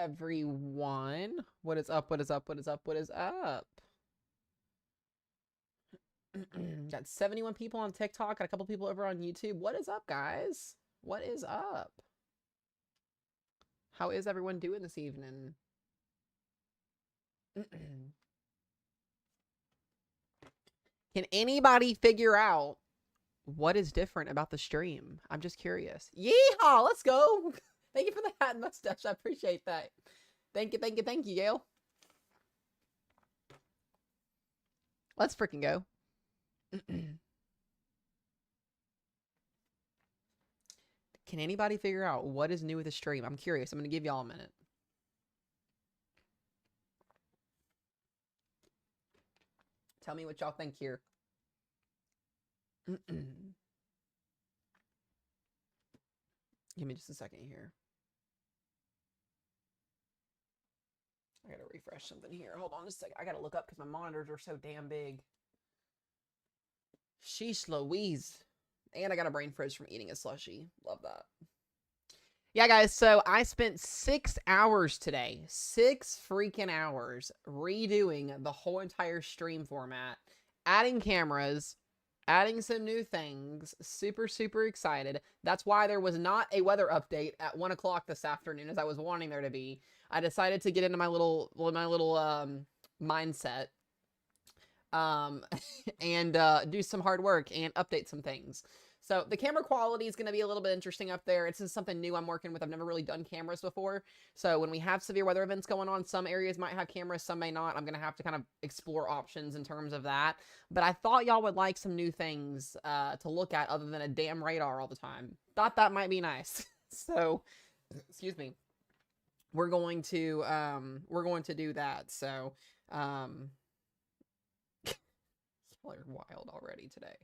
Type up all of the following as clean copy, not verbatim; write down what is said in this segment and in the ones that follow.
everyone? What is up? What is up? What is up? What is up? Got 71 people on TikTok. Got a couple people over on YouTube. What is up, guys? What is up? How is everyone doing this evening? Can anybody figure out what is different about the stream? I'm just curious. Yeehaw! Let's go! Thank you for the hat and mustache. I appreciate that. Thank you, thank you, thank you, Gail. Let's freaking go. Can anybody figure out what is new with the stream? I'm curious. I'm going to give y'all a minute. Tell me what y'all think here. Give me just a second here. I gotta refresh something here. Hold on just a second. I gotta look up because my monitors are so damn big. Sheesh Louise. And I got a brain frizz from eating a slushie. Love that. Yeah, guys, so I spent 6 hours today. 6 freaking hours redoing the whole entire stream format. Adding cameras. Adding some new things. Super, super excited. That's why there was not a weather update at 1 o'clock this afternoon as I was wanting there to be. I decided to get into my little mindset and do some hard work and update some things. So the camera quality is going to be a little bit interesting up there. It's just something new I'm working with. I've never really done cameras before. So when we have severe weather events going on, some areas might have cameras, some may not. I'm going to have to kind of explore options in terms of that. But I thought y'all would like some new things to look at other than a damn radar all the time. Thought that might be nice. So, excuse me. We're going to do that. So, y'all are wild already today.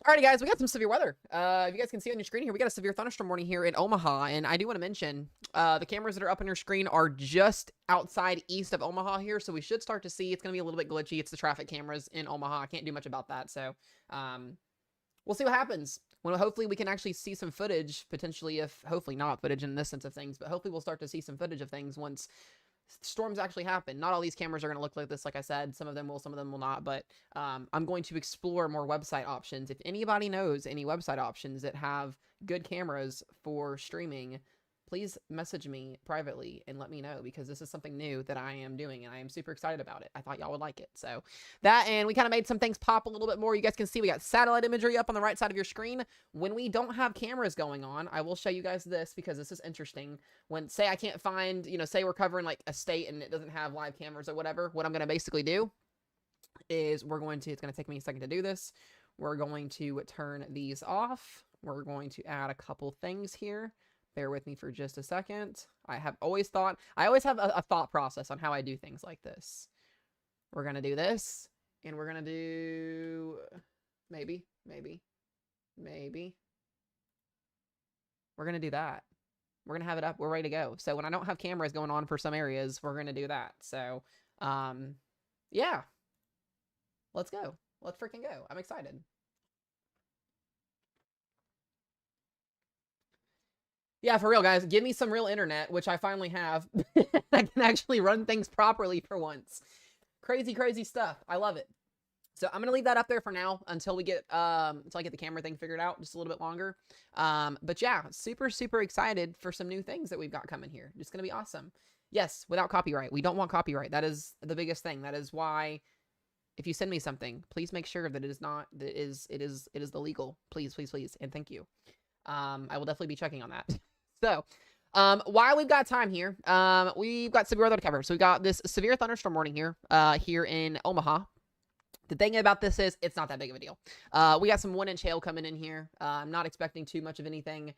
Alrighty, guys, we got some severe weather. If you guys can see on your screen here, we got a severe thunderstorm warning here in Omaha, and I do want to mention the cameras that are up on your screen are just outside east of Omaha here, so we should start to see. It's going to be a little bit glitchy. It's the traffic cameras in Omaha. I can't do much about that, so we'll see what happens. Well, hopefully we can actually see some footage, potentially, if hopefully not footage in this sense of things, but hopefully we'll start to see some footage of things once storms actually happen. Not all these cameras are going to look like this, like I said. Some of them will, some of them will not, but I'm going to explore more website options. If anybody knows any website options that have good cameras for streaming, please message me privately and let me know, because this is something new that I am doing and I am super excited about it. I thought y'all would like it. So that, and we kind of made some things pop a little bit more. You guys can see we got satellite imagery up on the right side of your screen. When we don't have cameras going on, I will show you guys this because this is interesting. When, say I can't find, you know, say we're covering like a state and it doesn't have live cameras or whatever, what I'm going to basically do is it's going to take me a second to do this. We're going to turn these off. We're going to add a couple things here. Bear with me for just a second. I always have a thought process on how I do things like this. We're going to do this, and we're going to do maybe. We're going to do that. We're going to have it up. We're ready to go. So when I don't have cameras going on for some areas, we're going to do that. So, yeah. Let's go. Let's freaking go. I'm excited. Yeah, for real, guys. Give me some real internet, which I finally have. I can actually run things properly for once. Crazy, crazy stuff. I love it. So I'm gonna leave that up there for now until we get until I get the camera thing figured out just a little bit longer. But yeah, super, super excited for some new things that we've got coming here. It's gonna be awesome. Yes, without copyright. We don't want copyright. That is the biggest thing. That is why if you send me something, please make sure that it is not that it is the legal. Please, please, please, and thank you. I will definitely be checking on that. So, while we've got time here, we've got severe weather to cover. So we got this severe thunderstorm warning here, here in Omaha. The thing about this is it's not that big of a deal. We got some 1-inch hail coming in here. I'm not expecting too much of anything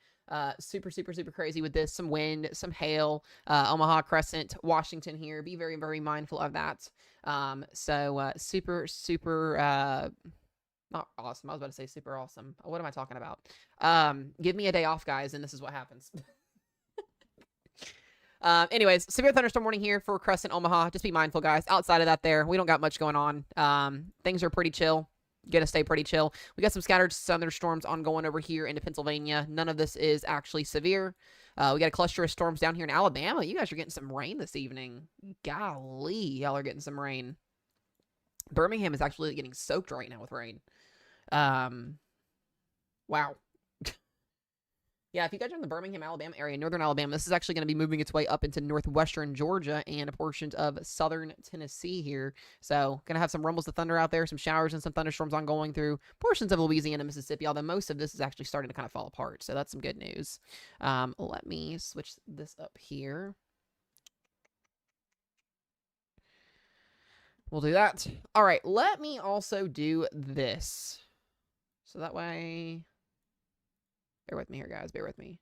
super, super, super crazy with this. Some wind, some hail, Omaha, Crescent, Washington here. Be very, very mindful of that. Super, super, not awesome. I was about to say super awesome. What am I talking about? Give me a day off, guys, and this is what happens. Anyways, severe thunderstorm warning here for Crescent, Omaha. Just be mindful, guys. Outside of that there, we don't got much going on. Things are pretty chill. gonna stay pretty chill. We got some scattered thunderstorms ongoing over here into Pennsylvania. None of this is actually severe. We got a cluster of storms down here in Alabama. You guys are getting some rain this evening. Golly, y'all are getting some rain. Birmingham is actually getting soaked right now with rain. Wow. Yeah, if you guys are in the Birmingham, Alabama area, northern Alabama, this is actually going to be moving its way up into northwestern Georgia and a portion of southern Tennessee here. So, going to have some rumbles of thunder out there, some showers and some thunderstorms ongoing through portions of Louisiana, Mississippi, although most of this is actually starting to kind of fall apart. So, that's some good news. Let me switch this up here. We'll do that. All right, let me also do this. So that way... Bear with me here, guys. Bear with me.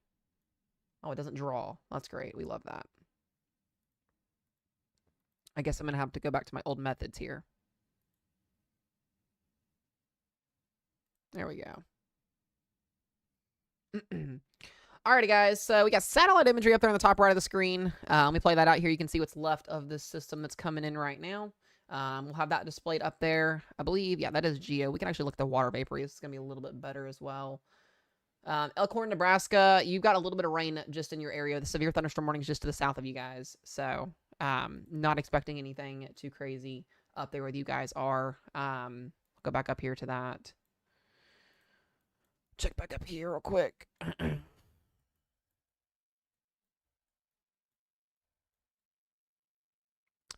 Oh, it doesn't draw. That's great. We love that. I guess I'm going to have to go back to my old methods here. There we go. Alrighty, guys. So we got satellite imagery up there on the top right of the screen. Let me play that out here. You can see what's left of this system that's coming in right now. We'll have that displayed up there. I believe, yeah, that is geo. We can actually look at the water vapor. This is going to be a little bit better as well. Elkhorn, Nebraska, you've got a little bit of rain just in your area. The severe thunderstorm warning is just to the south of you guys. So, not expecting anything too crazy up there where you guys are. Go back up here to that. Check back up here real quick.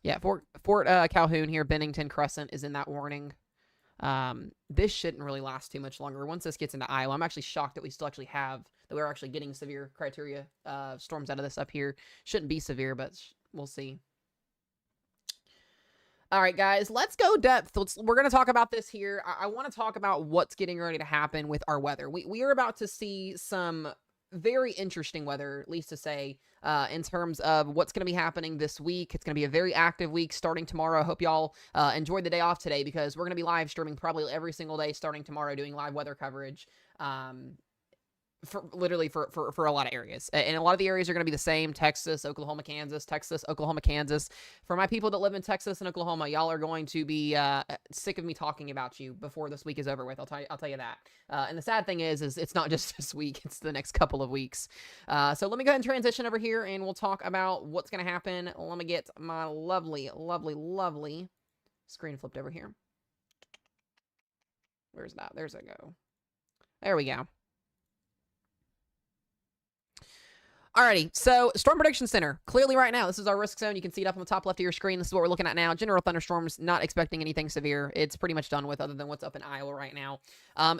Yeah, Fort Calhoun here, Bennington, Crescent is in that warning. This shouldn't really last too much longer. Once this gets into Iowa, I'm actually shocked that we still actually have, that we're actually getting severe criteria storms out of this up here. Shouldn't be severe, but we'll see. All right, guys, let's go depth. We're going to talk about this here. I want to talk about what's getting ready to happen with our weather. We are about to see some very interesting weather, at least to say, in terms of what's going to be happening this week. It's going to be a very active week starting tomorrow. I hope y'all enjoyed the day off today because we're going to be live streaming probably every single day starting tomorrow, doing live weather coverage. For a lot of areas. And a lot of the areas are going to be the same: Texas, Oklahoma, Kansas, Texas, Oklahoma, Kansas. For my people that live in Texas and Oklahoma, y'all are going to be sick of me talking about you before this week is over with. I'll tell you that. And the sad thing is it's not just this week, it's the next couple of weeks. So let me go ahead and transition over here and we'll talk about what's going to happen. Let me get my lovely, lovely, lovely screen flipped over here. Where's that? There's a go. There we go. Alrighty, so Storm Prediction Center. Clearly right now, this is our risk zone. You can see it up on the top left of your screen. This is what we're looking at now. General thunderstorms, not expecting anything severe. It's pretty much done with other than what's up in Iowa right now.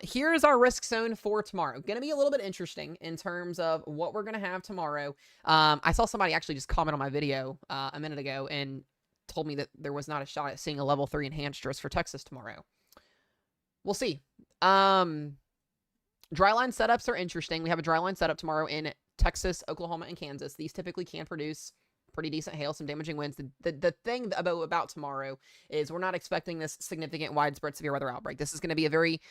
Here is our risk zone for tomorrow. Going to be a little bit interesting in terms of what we're going to have tomorrow. I saw somebody actually just comment on my video a minute ago and told me that there was not a shot at seeing a level 3 enhanced risk for Texas tomorrow. We'll see. Dryline setups are interesting. We have a dryline setup tomorrow in Texas, Oklahoma, and Kansas. These typically can produce pretty decent hail, some damaging winds. The thing about tomorrow is we're not expecting this significant widespread severe weather outbreak. This is going to be a very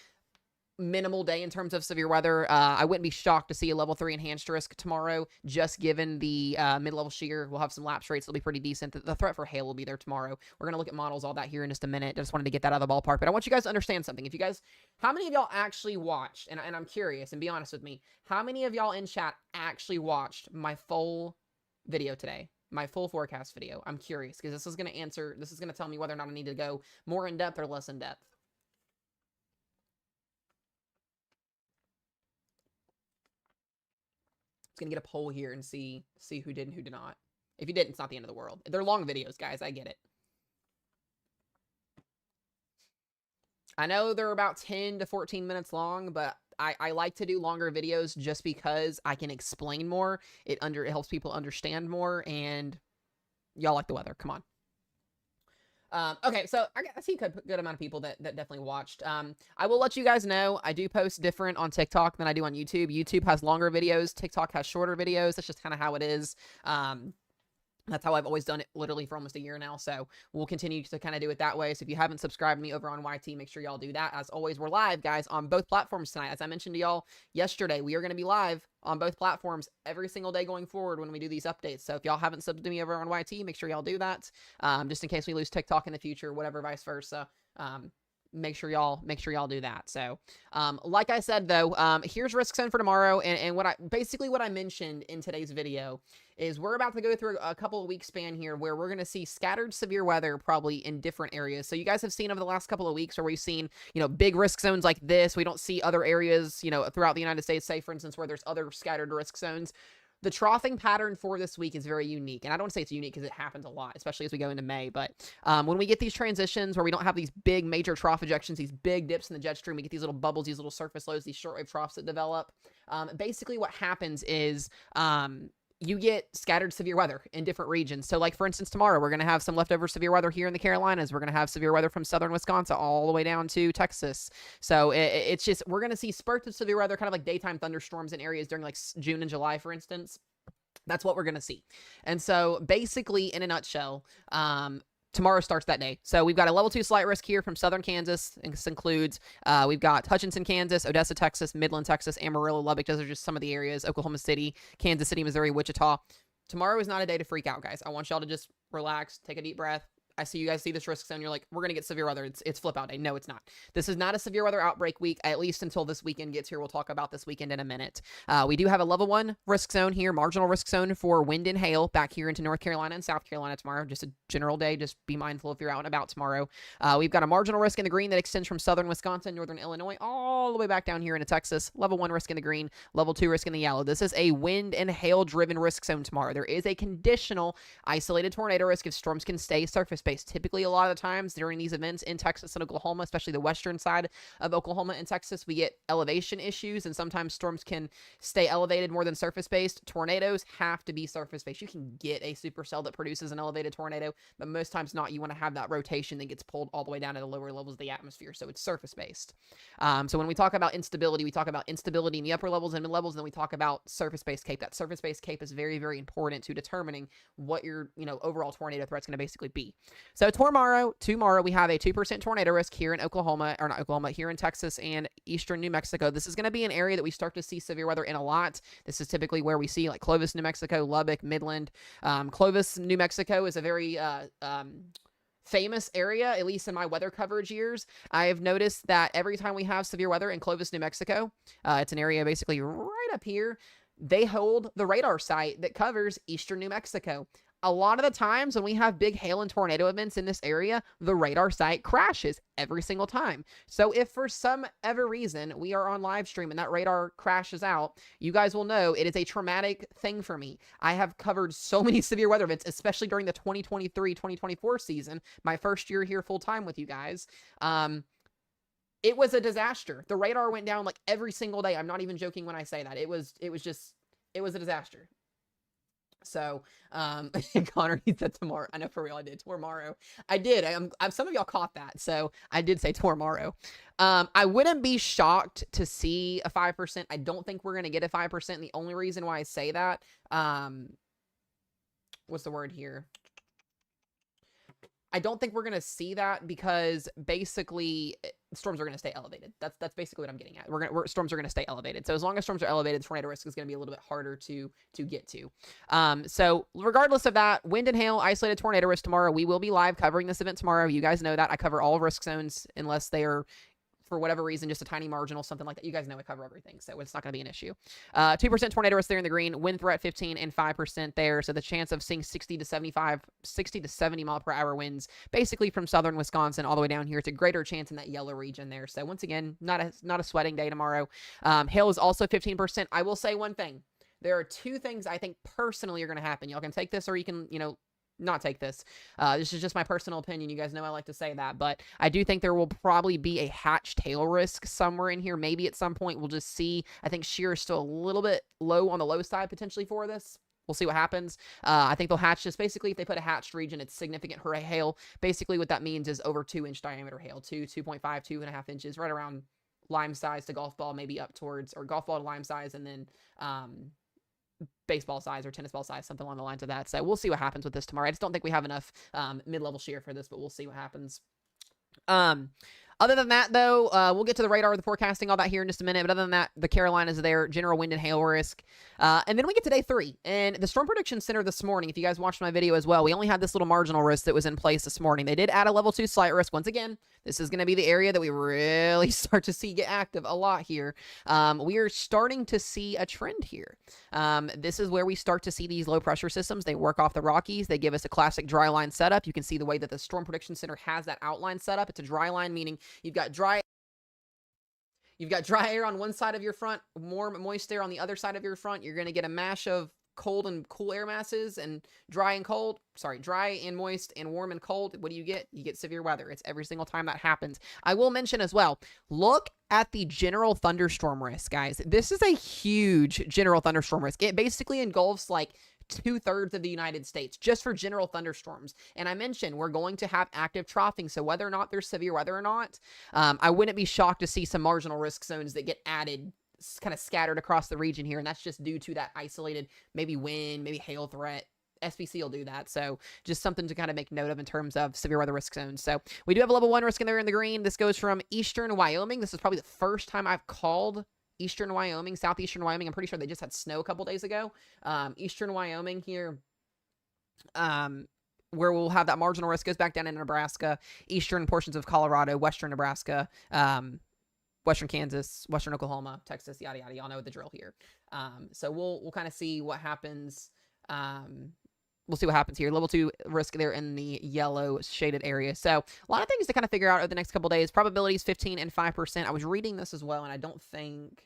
minimal day in terms of severe weather. I wouldn't be shocked to see a level 3 enhanced risk tomorrow, just given the mid-level shear. We'll have some lapse rates that'll be pretty decent. The threat for hail will be there tomorrow. We're going to look at models, all that here in just a minute. I just wanted to get that out of the ballpark. But I want you guys to understand something. If you guys, how many of y'all actually watched, and I'm curious, and be honest with me, how many of y'all in chat actually watched my full video today? My full forecast video? I'm curious, because this is going to tell me whether or not I need to go more in depth or less in depth. Gonna get a poll here and see who did and who did not. If you didn't, it's not the end of the world. They're long videos, guys. I get it. I know they're about 10 to 14 minutes long, but I like to do longer videos just because I can explain more. It helps people understand more, and y'all like the weather. Come on. Okay, so I see a good amount of people that definitely watched. I will let you guys know, I do post different on TikTok than I do on YouTube. YouTube has longer videos. TikTok has shorter videos. That's just kind of how it is. That's how I've always done it, literally for almost a year now. So we'll continue to kind of do it that way. So if you haven't subscribed to me over on YT, make sure y'all do that. As always, we're live, guys, on both platforms tonight. As I mentioned to y'all yesterday, we are going to be live on both platforms every single day going forward when we do these updates. So if y'all haven't subbed to me over on YT, make sure y'all do that. Just in case we lose TikTok in the future, whatever, vice versa. make sure y'all do that. So, like I said though, here's risk zone for tomorrow, and what I mentioned in today's video is we're about to go through a couple of week span here where we're going to see scattered severe weather probably in different areas. So you guys have seen over the last couple of weeks where we've seen, big risk zones like this. We don't see other areas, throughout the United States, say for instance, where there's other scattered risk zones. The troughing pattern for this week is very unique. And I don't want to say it's unique because it happens a lot, especially as we go into May. But when we get these transitions where we don't have these big major trough ejections, these big dips in the jet stream, we get these little bubbles, these little surface lows, these shortwave troughs that develop. Basically what happens is you get scattered severe weather in different regions. So like, for instance, tomorrow, we're going to have some leftover severe weather here in the Carolinas. We're going to have severe weather from southern Wisconsin all the way down to Texas. So it's just, we're going to see spurts of severe weather, kind of like daytime thunderstorms in areas during like June and July, for instance. That's what we're going to see. And so basically, in a nutshell, tomorrow starts that day. So we've got a level 2 slight risk here from southern Kansas. And this includes, we've got Hutchinson, Kansas, Odessa, Texas, Midland, Texas, Amarillo, Lubbock. Those are just some of the areas. Oklahoma City, Kansas City, Missouri, Wichita. Tomorrow is not a day to freak out, guys. I want y'all to just relax, take a deep breath. I see you guys see this risk zone. You're like, we're going to get severe weather. It's flip out day. No, it's not. This is not a severe weather outbreak week, at least until this weekend gets here. We'll talk about this weekend in a minute. We do have a level 1 risk zone here, marginal risk zone for wind and hail back here into North Carolina and South Carolina tomorrow. Just a general day. Just be mindful if you're out and about tomorrow. We've got a marginal risk in the green that extends from southern Wisconsin, northern Illinois, all the way back down here into Texas. Level 1 risk in the green, level 2 risk in the yellow. This is a wind and hail driven risk zone tomorrow. There is a conditional isolated tornado risk if storms can stay surface based. Typically, a lot of the times during these events in Texas and Oklahoma, especially the western side of Oklahoma and Texas, we get elevation issues, and sometimes storms can stay elevated more than surface-based. Tornadoes have to be surface-based. You can get a supercell that produces an elevated tornado, but most times not. You want to have that rotation that gets pulled all the way down to the lower levels of the atmosphere, so it's surface-based. So when we talk about instability, we talk about instability in the upper levels and mid-levels, and then we talk about surface-based CAPE. That surface-based CAPE is very, very important to determining what your overall tornado threat's going to basically be. So tomorrow we have a 2% tornado risk here in here in Texas and eastern New Mexico. This is going to be an area that we start to see severe weather in a lot. This is typically where we see like Clovis, New Mexico, Lubbock, Midland. Clovis, New Mexico is a very famous area, at least in my weather coverage years. I have noticed that every time we have severe weather in Clovis, New Mexico, it's an area basically right up here. They hold the radar site that covers eastern New Mexico. A lot of the times when we have big hail and tornado events in this area, the radar site crashes every single time. So if for some ever reason we are on live stream and that radar crashes out, you guys will know it is a traumatic thing for me. I have covered so many severe weather events, especially during the 2023-2024 season, my first year here full time with you guys. It was a disaster. The radar went down like every single day. I'm not even joking when I say that. It was a disaster. So, Connor, he said tomorrow. I know for real I did. Tomorrow. I did. Some of y'all caught that. So I did say tomorrow. I wouldn't be shocked to see a 5%. I don't think we're going to get a 5%. The only reason why I say that, what's the word here? I don't think we're going to see that because basically storms are going to stay elevated. That's basically what I'm getting at. Storms are going to stay elevated. So as long as storms are elevated, tornado risk is going to be a little bit harder to get to. So regardless of that, wind and hail, isolated tornado risk tomorrow. We will be live covering this event tomorrow. You guys know that. I cover all risk zones unless they are, for whatever reason, just a tiny marginal, something like that. You guys know I cover everything, so it's not going to be an issue. 2% tornado risk there in the green, wind threat 15 and 5% there. So the chance of seeing 60 to 70 mile per hour winds, basically from southern Wisconsin all the way down here. It's a greater chance in that yellow region there. So once again, not a sweating day tomorrow. Hail is also 15%. I will say one thing. There are two things I think personally are going to happen. Y'all can take this or you can, not take this. This is just my personal opinion. You guys know I like to say that, but I do think there will probably be a hatch tail risk somewhere in here. Maybe at some point we'll just see. I think shear is still a little bit low on the low side potentially for this. We'll see what happens. I think they'll hatch this. Basically, if they put a hatched region, it's significant hail. Basically, what that means is over 2-inch diameter hail, 2.5, 2.5 inches, right around lime size to golf ball, maybe up towards, or golf ball to lime size, and then baseball size or tennis ball size, something along the lines of that. So we'll see what happens with this tomorrow. I just don't think we have enough mid-level shear for this, but we'll see what happens. Other than that, though, we'll get to the radar, the forecasting, all that here in just a minute. But other than that, the Carolinas are there, general wind and hail risk. And then we get to day 3. And the Storm Prediction Center this morning, if you guys watched my video as well, we only had this little marginal risk that was in place this morning. They did add a level 2 slight risk. Once again, this is going to be the area that we really start to see get active a lot here. We are starting to see a trend here. This is where we start to see these low pressure systems. They work off the Rockies. They give us a classic dry line setup. You can see the way that the Storm Prediction Center has that outline set up. It's a dry line, meaning you've got dry air on one side of your front, warm, moist air on the other side of your front. You're going to get a mash of cold and cool air masses, and dry and moist and warm and cold. What do you get? You get severe weather. It's every single time that happens. I will mention as well, look at the general thunderstorm risk, guys. This is a huge general thunderstorm risk. It basically engulfs like 2/3 of the United States just for general thunderstorms. And I mentioned we're going to have active troughing, so whether or not there's severe weather or not, I wouldn't be shocked to see some marginal risk zones that get added, kind of scattered across the region here, and that's just due to that isolated maybe wind, maybe hail threat. SPC will do that, so just something to kind of make note of in terms of severe weather risk zones. So we do have a level 1 risk in there in the green. This goes from eastern Wyoming. This is probably the first time I've called eastern Wyoming, southeastern Wyoming. I'm pretty sure they just had snow a couple days ago. Eastern Wyoming here, where we'll have that marginal risk, goes back down in Nebraska, eastern portions of Colorado, western Nebraska, western Kansas, western Oklahoma, Texas, yada, yada. Y'all know the drill here. So we'll kind of see what happens. We'll see what happens here. Level 2 risk there in the yellow shaded area. So a lot of things to kind of figure out over the next couple days. Probabilities 15 and 5%. I was reading this as well, and I don't think...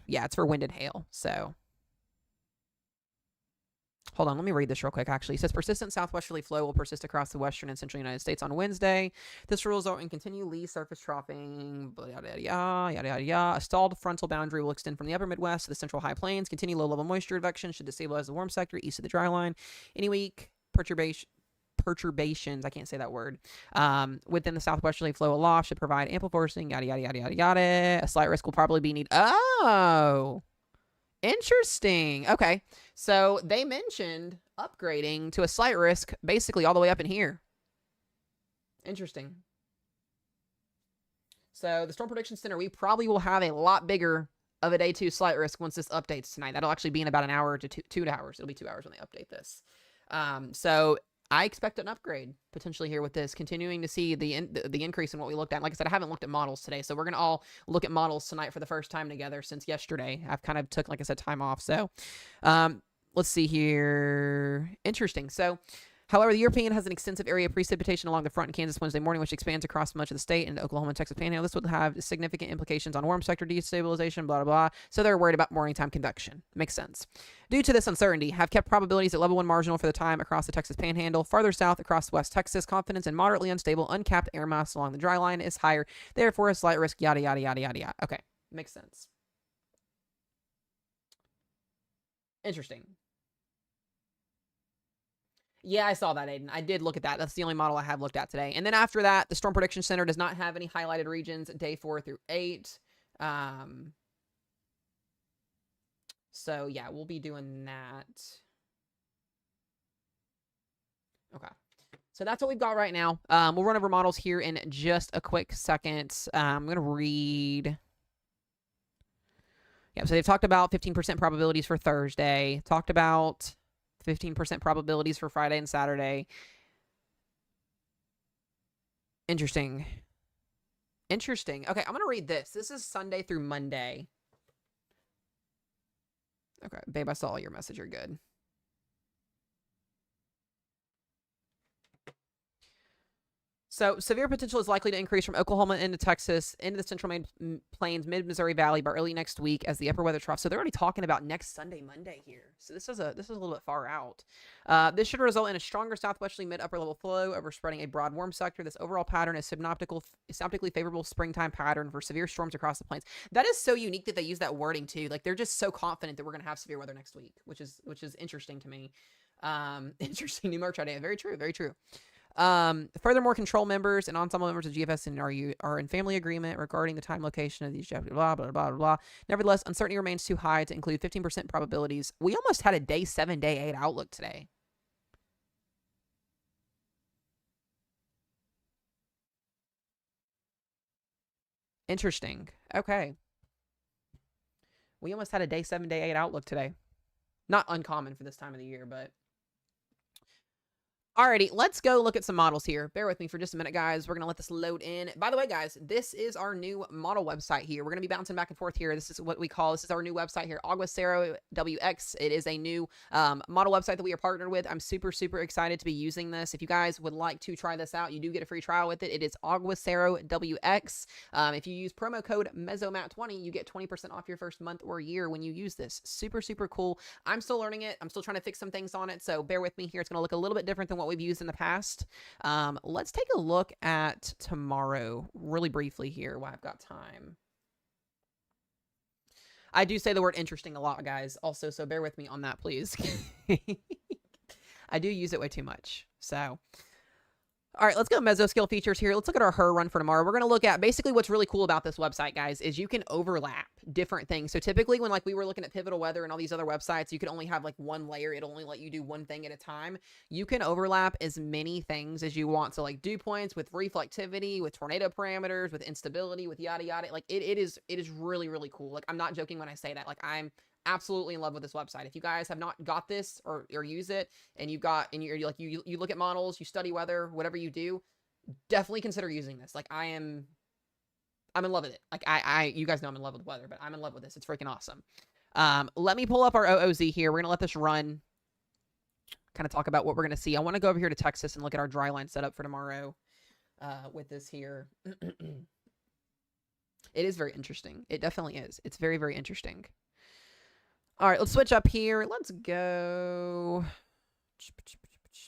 Yeah, it's for wind and hail. So hold on, let me read this real quick, actually. It says, persistent southwesterly flow will persist across the western and central United States on Wednesday. This will result in continued lee surface troughing, yada, yada, yada, yada, yada, yada. A stalled frontal boundary will extend from the upper Midwest to the central high plains. Continued low-level moisture advection should destabilize the warm sector east of the dry line. Any weak perturbations, I can't say that word, within the southwesterly flow aloft should provide ample forcing, yada, yada, yada, yada, yada. A slight risk will probably be needed. Oh! Interesting. Okay. So they mentioned upgrading to a slight risk basically all the way up in here. Interesting. So the Storm Prediction Center, we probably will have a lot bigger of a day 2 slight risk once this updates tonight. That'll actually be in about an hour to 2 hours. It'll be 2 hours when they update this. So I expect an upgrade potentially here with this, continuing to see the increase in what we looked at. Like I said, I haven't looked at models today, so we're going to all look at models tonight for the first time together since yesterday. I've kind of took, like I said, time off. So let's see here. Interesting. So, however, the European has an extensive area of precipitation along the front in Kansas Wednesday morning, which expands across much of the state and Oklahoma and Texas Panhandle. This would have significant implications on warm sector destabilization, blah, blah, blah. So they're worried about morning time convection. Makes sense. Due to this uncertainty, have kept probabilities at level 1 marginal for the time across the Texas Panhandle. Farther south across West Texas, confidence in moderately unstable, uncapped air mass along the dry line is higher. Therefore, a slight risk, yada, yada, yada, yada, yada. Okay, makes sense. Interesting. Yeah, I saw that, Aiden. I did look at that. That's the only model I have looked at today. And then after that, the Storm Prediction Center does not have any highlighted regions day 4 through 8. So, yeah, we'll be doing that. Okay. So that's what we've got right now. We'll run over models here in just a quick second. I'm going to read... Yeah, so they've talked about 15% probabilities for Thursday. Talked about 15% probabilities for Friday and Saturday. Interesting. Interesting. Okay, I'm going to read this. This is Sunday through Monday. Okay, babe, I saw your message. You're good. So, severe potential is likely to increase from Oklahoma into Texas, into the central plains, mid-Missouri Valley by early next week as the upper weather trough. So, they're already talking about next Sunday, Monday here. So, this is a little bit far out. This should result in a stronger southwesterly mid-upper level flow overspreading a broad warm sector. This overall pattern is synoptically favorable springtime pattern for severe storms across the plains. That is so unique that they use that wording, too. Like, they're just so confident that we're going to have severe weather next week, which is interesting to me. Interesting new merch idea. Very true, very true. Furthermore, control members and ensemble members of GFS and are in family agreement regarding the time location of these blah, blah, blah, blah, blah. Nevertheless, uncertainty remains too high to include 15% probabilities. We almost had a day 7, day 8 outlook today. Interesting. Okay. We almost had a day 7, day 8 outlook today. Not uncommon for this time of the year, but alrighty, let's go look at some models here. Bear with me for just a minute, guys. We're going to let this load in. By the way, guys, this is our new model website here. We're going to be bouncing back and forth here. This is what we call, this is our new website here, Aguacero WX. It is a new model website that we are partnered with. I'm super, super excited to be using this. If you guys would like to try this out, you do get a free trial with it. It is Aguacero WX. If you use promo code MEZOMAT20, you get 20% off your first month or year when you use this. Super, super cool. I'm still learning it. I'm still trying to fix some things on it, so bear with me here. It's going to look a little bit different than what we've used in the past. Let's take a look at tomorrow really briefly here while I've got time. I do say the word interesting a lot, guys, also, so bear with me on that, please. I do use it way too much, so... All right, let's go meso skill features here. Let's look at our her run for tomorrow. We're going to look at basically what's really cool about this website, guys, is you can overlap different things. So typically when like we were looking at Pivotal Weather and all these other websites, you could only have like one layer. It'll only let you do one thing at a time. You can overlap as many things as you want. So like dew points with reflectivity, with tornado parameters, with instability, with yada yada. Like it is really, really cool. Like I'm not joking when I say that. Like I'm absolutely in love with this website. If you guys have not got this or use it and you've got, and you're like, you look at models, you study weather, whatever you do, definitely consider using this. Like I'm in love with it. Like you guys know I'm in love with weather, but I'm in love with this. It's freaking awesome. Let me pull up our OOZ here. We're going to let this run, kind of talk about what we're going to see. I want to go over here to Texas and look at our dry line setup for tomorrow, with this here. It is very interesting. It definitely is. It's very, very interesting. All right, let's switch up here. Let's go.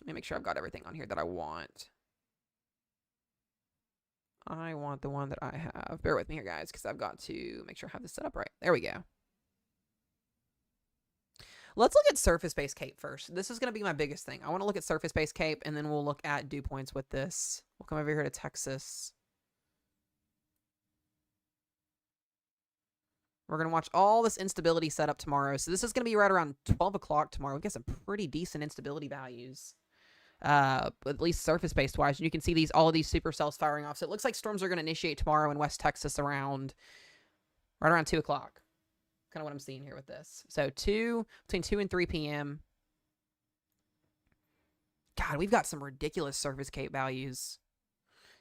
Let me make sure I've got everything on here that I want. I want the one that I have. Bear with me here, guys, because I've got to make sure I have this set up right. There we go. Let's look at surface-based cape first. This is going to be my biggest thing. I want to look at surface-based cape, and then we'll look at dew points with this. We'll come over here to Texas. We're going to watch all this instability setup tomorrow. So this is going to be right around 12 o'clock tomorrow. We get some pretty decent instability values, at least surface-based wise. And you can see all of these supercells firing off. So it looks like storms are going to initiate tomorrow in West Texas right around 2 o'clock. Kind of what I'm seeing here with this. So between 2 and 3 p.m. God, we've got some ridiculous surface cape values,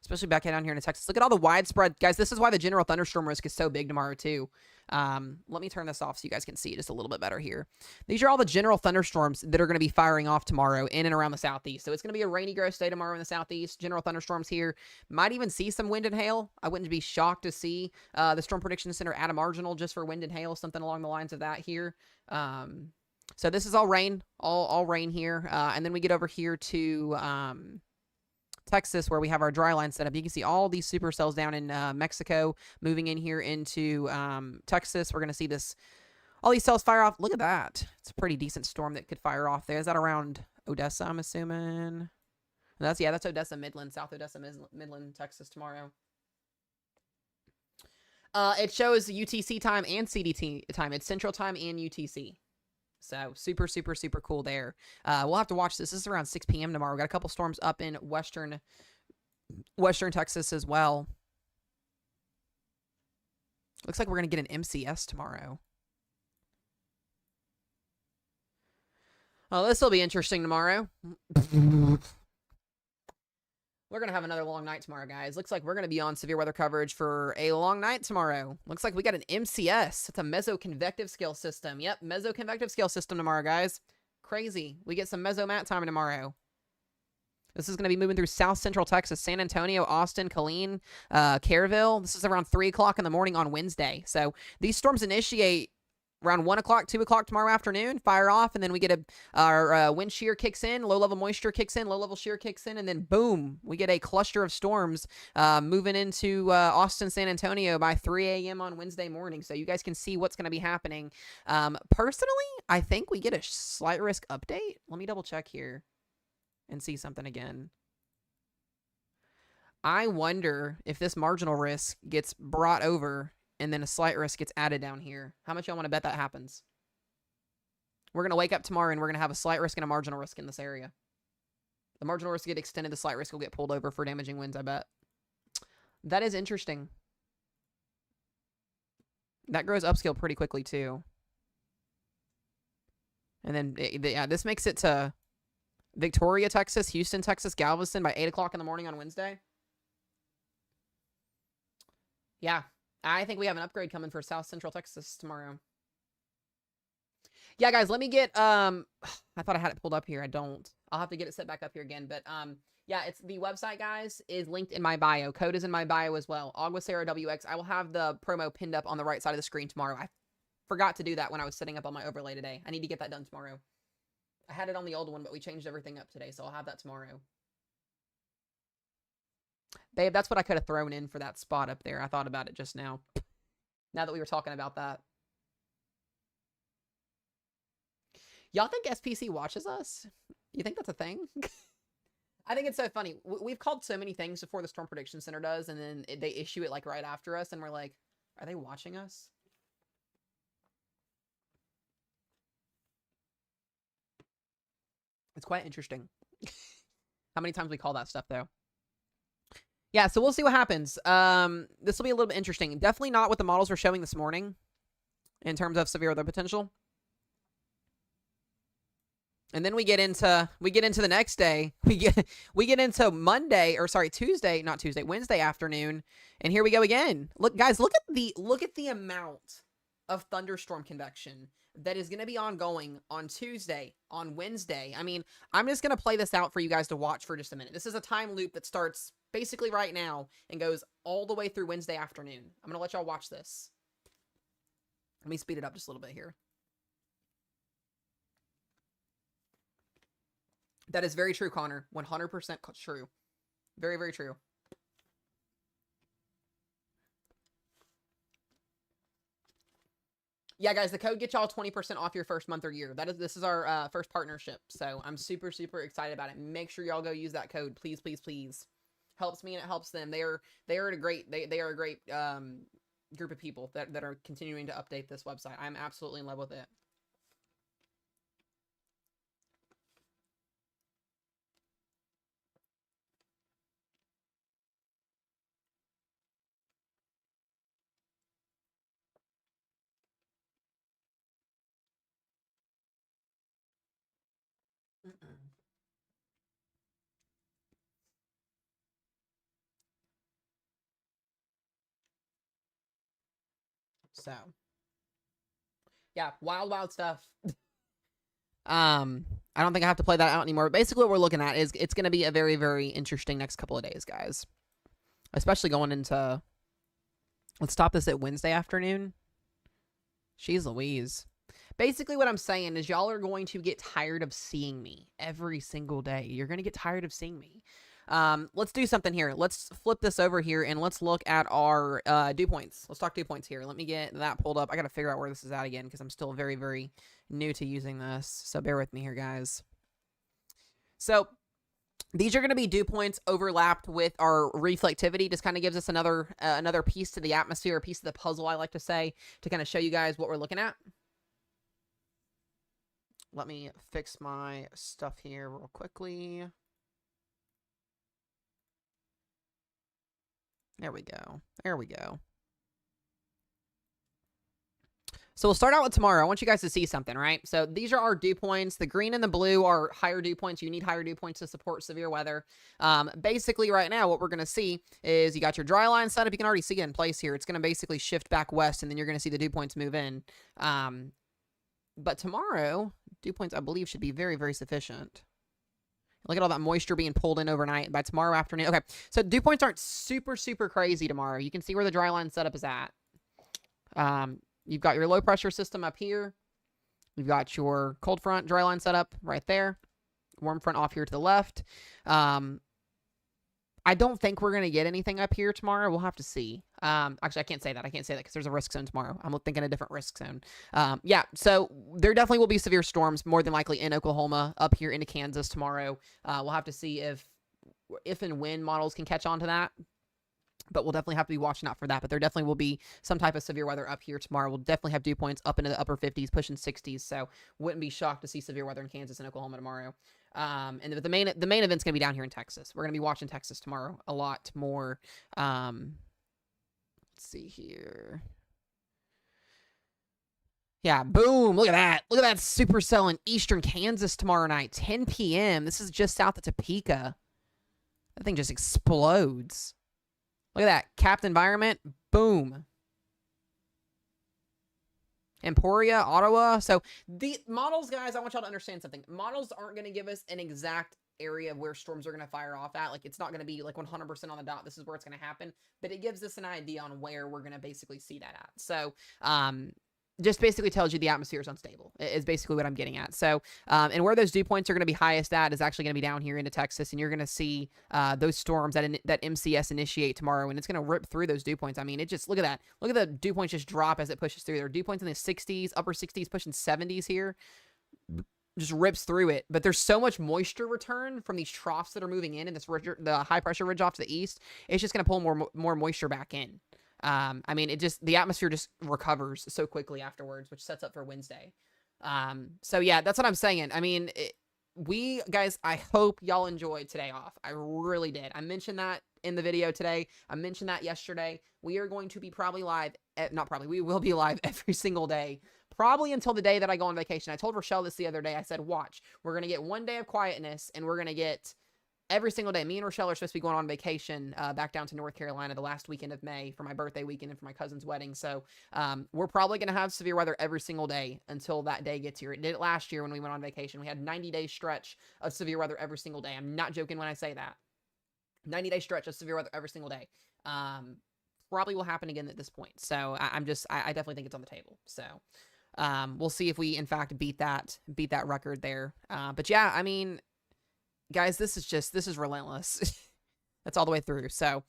especially back down here in Texas. Look at all the widespread. Guys, this is why the general thunderstorm risk is so big tomorrow, too. Let me turn this off so you guys can see just a little bit better here. These are all the general thunderstorms that are going to be firing off tomorrow in and around the southeast. So it's going to be a rainy, gross day tomorrow in the southeast. General thunderstorms here. Might even see some wind and hail. I wouldn't be shocked to see the Storm Prediction Center add a marginal just for wind and hail, something along the lines of that here. So this is all rain, all rain here. And then we get over here to... Texas, where we have our dry line set up. You can see all these supercells down in Mexico moving in here into Texas. We're going to see all these cells fire off. Look at that. It's a pretty decent storm that could fire off there. Is that around Odessa, I'm assuming? That's Odessa, Midland, South Odessa, Midland, Texas tomorrow. It shows UTC time and CDT time. It's Central Time and UTC. So super, super, super cool there. We'll have to watch this. This is around 6 p.m. tomorrow. We've got a couple storms up in western Texas as well. Looks like we're going to get an MCS tomorrow. Oh, this will be interesting tomorrow. We're going to have another long night tomorrow, guys. Looks like we're going to be on severe weather coverage for a long night tomorrow. Looks like we got an MCS. It's a mesoconvective scale system. Yep, mesoconvective scale system tomorrow, guys. Crazy. We get some mesomat time tomorrow. This is going to be moving through south central Texas, San Antonio, Austin, Killeen, Kerrville. This is around 3 o'clock in the morning on Wednesday. So these storms initiate around 1 o'clock, 2 o'clock tomorrow afternoon, fire off, and then we get our wind shear kicks in, low-level moisture kicks in, low-level shear kicks in, and then boom, we get a cluster of storms moving into Austin, San Antonio by 3 a.m. on Wednesday morning. So you guys can see what's going to be happening. Personally, I think we get a slight risk update. Let me double-check here and see something again. I wonder if this marginal risk gets brought over and then a slight risk gets added down here. How much y'all want to bet that happens? We're going to wake up tomorrow and we're going to have a slight risk and a marginal risk in this area. The marginal risk will get extended. The slight risk will get pulled over for damaging winds, I bet. That is interesting. That grows upscale pretty quickly, too. And then, yeah, this makes it to Victoria, Texas, Houston, Texas, Galveston by 8 o'clock in the morning on Wednesday. Yeah, I think we have an upgrade coming for South Central Texas tomorrow. Yeah, guys, let me get, I thought I had it pulled up here. I don't. I'll have to get it set back up here again. But, yeah, it's the website, guys, is linked in my bio. Code is in my bio as well. Aguacero WX. I will have the promo pinned up on the right side of the screen tomorrow. I forgot to do that when I was setting up on my overlay today. I need to get that done tomorrow. I had it on the old one, but we changed everything up today, so I'll have that tomorrow. Babe, that's what I could have thrown in for that spot up there. I thought about it just now. Now that we were talking about that. Y'all think SPC watches us? You think that's a thing? I think it's so funny. We've called so many things before the Storm Prediction Center does, and then they issue it like right after us, and we're like, are they watching us? It's quite interesting. How many times we call that stuff, though. Yeah, so we'll see what happens. This will be a little bit interesting. Definitely not what the models were showing this morning in terms of severe weather potential. And then we get into the next day. We get into Wednesday afternoon, and here we go again. Look, guys, look at the amount of thunderstorm convection that is going to be ongoing on Tuesday, on Wednesday. I mean, I'm just going to play this out for you guys to watch for just a minute. This is a time loop that starts basically right now and goes all the way through Wednesday afternoon. I'm going to let y'all watch this. Let me speed it up just a little bit here. That is very true, Connor. 100% true. Very, very true. Yeah, guys, the code gets y'all 20% off your first month or year. This is our first partnership, so I'm super, super excited about it. Make sure y'all go use that code, please, please, please. Helps me and it helps them. They are a great group of people that are continuing to update this website. I'm absolutely in love with it. So, yeah, wild stuff. I don't think I have to play that out anymore. But basically, what we're looking at is it's going to be a very, very interesting next couple of days, guys. Especially going into. Let's stop this at Wednesday afternoon. Jeez Louise. Basically, what I'm saying is y'all are going to get tired of seeing me every single day. You're going to get tired of seeing me. Let's do something here. Let's flip this over here and let's look at our dew points. Let's talk dew points here. Let me get that pulled up. I got to figure out where this is at again because I'm still very, very new to using this. So bear with me here, guys. So these are going to be dew points overlapped with our reflectivity. Just kind of gives us another piece to the atmosphere, a piece of the puzzle, I like to say, to kind of show you guys what we're looking at. Let me fix my stuff here real quickly. There we go. There we go. So we'll start out with tomorrow. I want you guys to see something, right? So these are our dew points. The green and the blue are higher dew points. You need higher dew points to support severe weather. Basically, right now, what we're going to see is you got your dry line setup. You can already see it in place here. It's going to basically shift back west, and then you're going to see the dew points move in. But tomorrow, dew points, I believe, should be very, very sufficient. Look at all that moisture being pulled in overnight by tomorrow afternoon. Okay, so dew points aren't super, super crazy tomorrow. You can see where the dry line setup is at. You've got your low pressure system up here. You've got your cold front dry line setup right there. Warm front off here to the left. I don't think we're going to get anything up here tomorrow. We'll have to see. Actually, I can't say that. I can't say that because there's a risk zone tomorrow. I'm thinking a different risk zone. Yeah, so there definitely will be severe storms, more than likely in Oklahoma, up here into Kansas tomorrow. We'll have to see if and when models can catch on to that. But we'll definitely have to be watching out for that. But there definitely will be some type of severe weather up here tomorrow. We'll definitely have dew points up into the upper 50s, pushing 60s. So wouldn't be shocked to see severe weather in Kansas and Oklahoma tomorrow. And the main event's going to be down here in Texas. We're going to be watching Texas tomorrow a lot more. Let's see here. Yeah, boom. Look at that. Look at that supercell in Eastern Kansas tomorrow night, 10 p.m. This is just south of Topeka. That thing just explodes. Look at that. Capped environment. Boom. Emporia, Ottawa. So the models, guys, I want y'all to understand something. Models aren't going to give us an exact area of where storms are going to fire off at. Like, it's not going to be like 100% on the dot. This is where it's going to happen. But it gives us an idea on where we're going to basically see that at. So, just basically tells you the atmosphere is unstable is basically what I'm getting at. So, and where those dew points are going to be highest at is actually going to be down here into Texas, and you're going to see those storms that MCS initiate tomorrow, and it's going to rip through those dew points. I mean, it just, look at that. Look at the dew points just drop as it pushes through. There are dew points in the 60s, upper 60s, pushing 70s here. Just rips through it. But there's so much moisture return from these troughs that are moving in, and this the high pressure ridge off to the east. It's just going to pull more moisture back in. I mean, the atmosphere just recovers so quickly afterwards, which sets up for Wednesday. So yeah, that's what I'm saying. I mean, guys, I hope y'all enjoyed today off. I really did. I mentioned that in the video today. I mentioned that yesterday. We are going to be probably live, we will be live every single day, probably until the day that I go on vacation. I told Rochelle this the other day. I said, watch, we're going to get one day of quietness, and we're going to get every single day. Me and Rochelle are supposed to be going on vacation back down to North Carolina the last weekend of May for my birthday weekend and for my cousin's wedding. So we're probably going to have severe weather every single day until that day gets here. It did it last year when we went on vacation. We had 90-day stretch of severe weather every single day. I'm not joking when I say that. 90-day stretch of severe weather every single day. Probably will happen again at this point. So I definitely think it's on the table. So we'll see if we in fact beat that record there. But yeah, I mean, guys, this is relentless. That's all the way through. So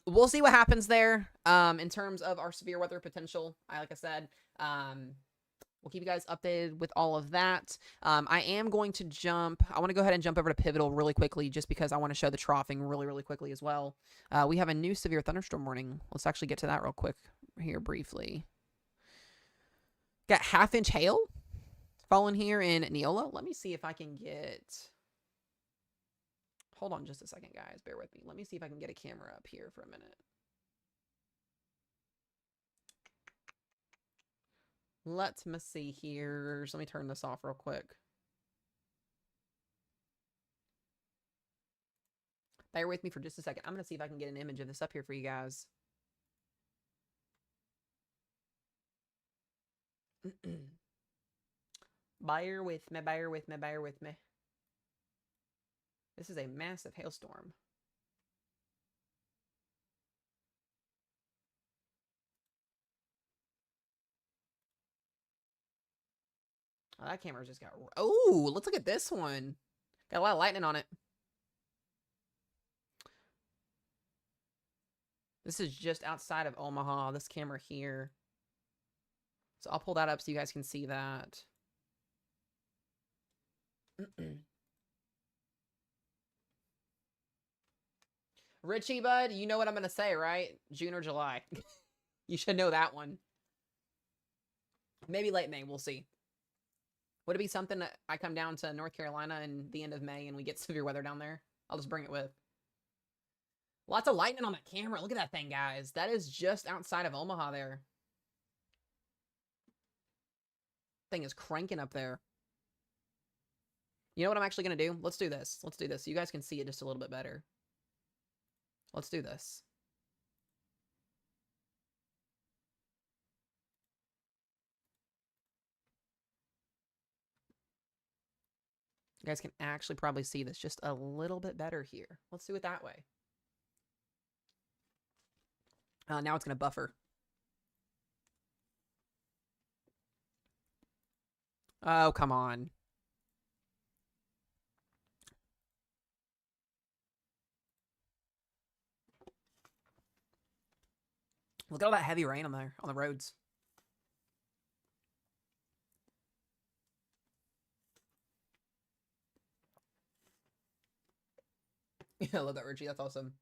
we'll see what happens there in terms of our severe weather potential. Like I said, we'll keep you guys updated with all of that. I want to go ahead and jump over to Pivotal really quickly just because I want to show the troughing really quickly as well. We have a new severe thunderstorm warning. Let's actually get to that real quick here briefly. Got half-inch hail falling here in Neola. Let me see if I can get... Hold on just a second, guys. Bear with me. Let me see if I can get a camera up here for a minute. Let me see here. Let me turn this off real quick. Bear with me for just a second. I'm going to see if I can get an image of this up here for you guys. Bear with me, bear with me, bear with me. This is a massive hailstorm. Oh, that camera just got... Oh, let's look at this one. Got a lot of lightning on it. This is just outside of Omaha, this camera here. So I'll pull that up so you guys can see that. Richie, bud, you know what I'm going to say, right? June or July. You should know that one. Maybe late May, we'll see. Would it be something that I come down to North Carolina in the end of May and we get severe weather down there? I'll just bring it with. Lots of lightning on that camera. Look at that thing, guys. That is just outside of Omaha there. Thing is cranking up there. You know what I'm actually going to do? Let's do this. Let's do this so you guys can see it just a little bit better. Let's do this. You guys can actually probably see this just a little bit better here. Let's do it that way. Now it's going to buffer. Oh, come on. Look at all that heavy rain on there, on the roads. I love that, Richie. That's awesome.